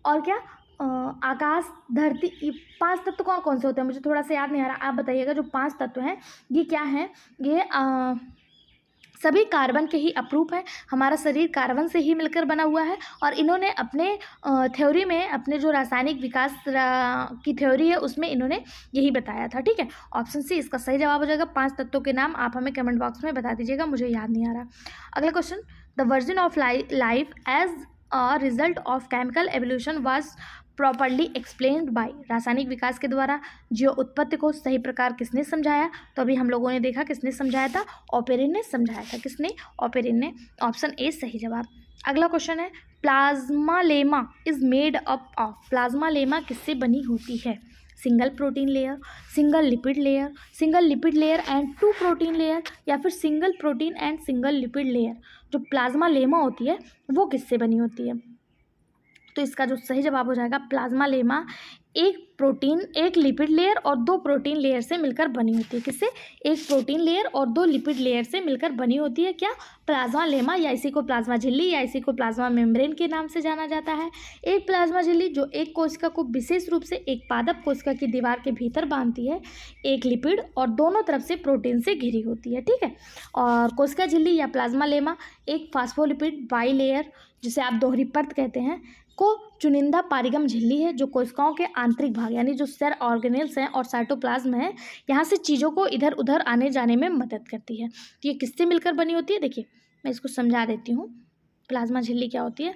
और क्या आकाश, धरती, ये 5 तत्व कौन कौन से होते हैं? मुझे थोड़ा सा याद नहीं आ रहा, आप बताइएगा। जो 5 तत्व हैं ये क्या हैं? ये सभी कार्बन के ही अप्रूप है। हमारा शरीर कार्बन से ही मिलकर बना हुआ है और इन्होंने अपने थ्योरी में, अपने जो रासायनिक विकास की थ्योरी है उसमें इन्होंने यही बताया था। ठीक है, ऑप्शन सी इसका सही जवाब हो जाएगा। 5 तत्वों के नाम आप हमें कमेंट बॉक्स में बता दीजिएगा, मुझे याद नहीं आ रहा। अगला question, the origin of life as a result of chemical evolution was properly explained by. रासायनिक विकास के द्वारा जीव उत्पत्ति को सही प्रकार किसने समझाया? तो अभी हम लोगों ने देखा किसने समझाया था, ओपेरिन ने समझाया था। किसने? ओपेरिन ने। ऑप्शन ए सही जवाब। अगला क्वेश्चन है, plasma lemma is made up of. Plasma lemma किससे बनी होती है? Single protein layer, single lipid layer, single lipid layer and 2 protein layer या फिर single protein and single lipid layer? जो प्लाज्मा लेमा होती है वो किससे बनी होती है? तो इसका जो सही जवाब हो जाएगा, प्लाज्मा लेमा एक प्रोटीन, एक लिपिड लेयर और 2 प्रोटीन लेयर से मिलकर बनी होती है। किससे? एक प्रोटीन लेयर और 2 लिपिड लेयर से मिलकर बनी होती है। क्या? प्लाज्मा लेमा, या इसी को प्लाज्मा झिल्ली या इसी को प्लाज्मा मेम्ब्रेन के नाम से जाना जाता है। एक प्लाज्मा झिल्ली जो एक कोशिका को विशेष रूप से एक पादप कोशिका की दीवार के भीतर बांधती है, एक लिपिड और दोनों तरफ से प्रोटीन से घिरी होती है। ठीक है, और कोशिका झिल्ली या प्लाज्मा लेमा एक फास्फोलिपिड बाई लेयर, जिसे आप दोहरी परत कहते हैं, को चुनिंदा पारिगम झिल्ली है जो कोशिकाओं के आंतरिक भाग यानी जो सेल ऑर्गेनेल्स हैं और साइटोप्लाज्म है, यहाँ से चीज़ों को इधर उधर आने जाने में मदद करती है। तो ये किससे मिलकर बनी होती है? देखिए मैं इसको समझा देती हूँ। प्लाज्मा झिल्ली क्या होती है?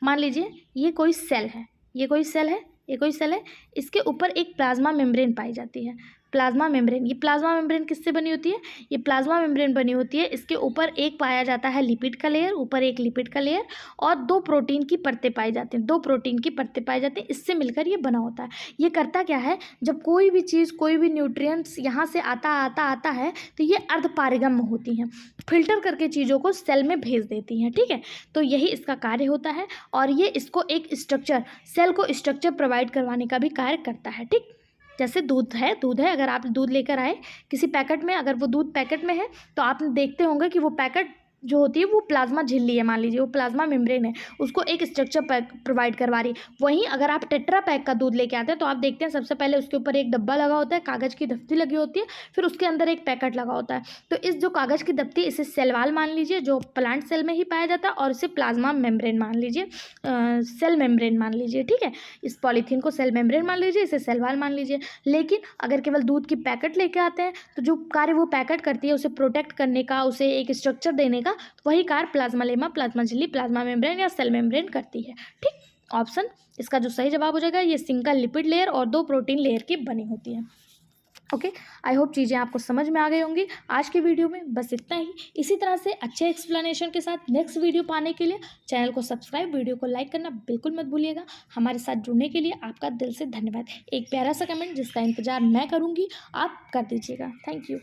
मान लीजिए ये कोई सेल है, ये कोई सेल है, ये कोई सेल है, इसके ऊपर एक प्लाज्मा मेम्ब्रेन पाई जाती है। प्लाज्मा मेम्ब्रेन, ये प्लाज्मा मेम्ब्रेन किससे बनी होती है? ये प्लाज्मा मेम्ब्रेन बनी होती है, इसके ऊपर एक पाया जाता है लिपिड का लेयर, ऊपर एक लिपिड का लेयर और 2 प्रोटीन की परतें पाई जाती हैं, 2 प्रोटीन की परतें पाई जाती हैं, इससे मिलकर ये बना होता है। ये करता क्या है? जब कोई भी चीज़, कोई भी न्यूट्रिएंट्स यहाँ से आता है तो ये अर्धपारगम्य होती हैं, फिल्टर करके चीज़ों को सेल में भेज देती हैं। ठीक है, तो यही इसका कार्य होता है और ये इसको एक स्ट्रक्चर, सेल को स्ट्रक्चर प्रोवाइड करवाने का भी कार्य करता है। ठीक, जैसे दूध है, अगर आप दूध लेकर आए किसी पैकेट में, अगर वो दूध पैकेट में है तो आप देखते होंगे कि वो पैकेट जो होती है वो प्लाज्मा झिल्ली है, मान लीजिए वो प्लाज्मा मेम्ब्रेन है, उसको एक स्ट्रक्चर प्रोवाइड करवा रही है। वहीं अगर आप टेट्रा पैक का दूध लेके आते हैं तो आप देखते हैं सबसे पहले उसके ऊपर एक डब्बा लगा होता है, कागज़ की दफ्ती लगी होती है, फिर उसके अंदर एक पैकेट लगा होता है। तो इस जो कागज़ की दफ्ती, इसे सेल वाल मान लीजिए जो प्लांट सेल में ही पाया जाता है, और इसे प्लाज्मा मेम्ब्रेन मान लीजिए, सेल मेम्ब्रेन मान लीजिए। ठीक है, इस पॉलीथीन को सेल मेम्ब्रेन मान लीजिए, इसे सेल वाल मान लीजिए। लेकिन अगर केवल दूध की पैकेट लेके आते हैं तो जो कार्य वो पैकेट करती है, उसे प्रोटेक्ट करने का, उसे एक स्ट्रक्चर देने का, वही कार्य प्लाज्मा लेमा, प्लाज्मा झिल्ली, प्लाज्मा मेम्ब्रेन या सेल मेम्ब्रेन करती है। ठीक, ऑप्शन इसका जो सही जवाब हो जाएगा, ये सिंगल लिपिड लेयर और 2 प्रोटीन लेयर की बनी होती है। ओके, आई होप चीज़ें आपको समझ में आ गई होंगी। आज के वीडियो में बस इतना ही। इसी तरह से अच्छे एक्सप्लेनेशन के साथ नेक्स्ट वीडियो पाने के लिए चैनल को सब्सक्राइब, वीडियो को लाइक करना बिल्कुल मत भूलिएगा। हमारे साथ जुड़ने के लिए आपका दिल से धन्यवाद। एक प्यारा सा कमेंट जिसका इंतजार मैं करूँगी, आप कर दीजिएगा। Thank you.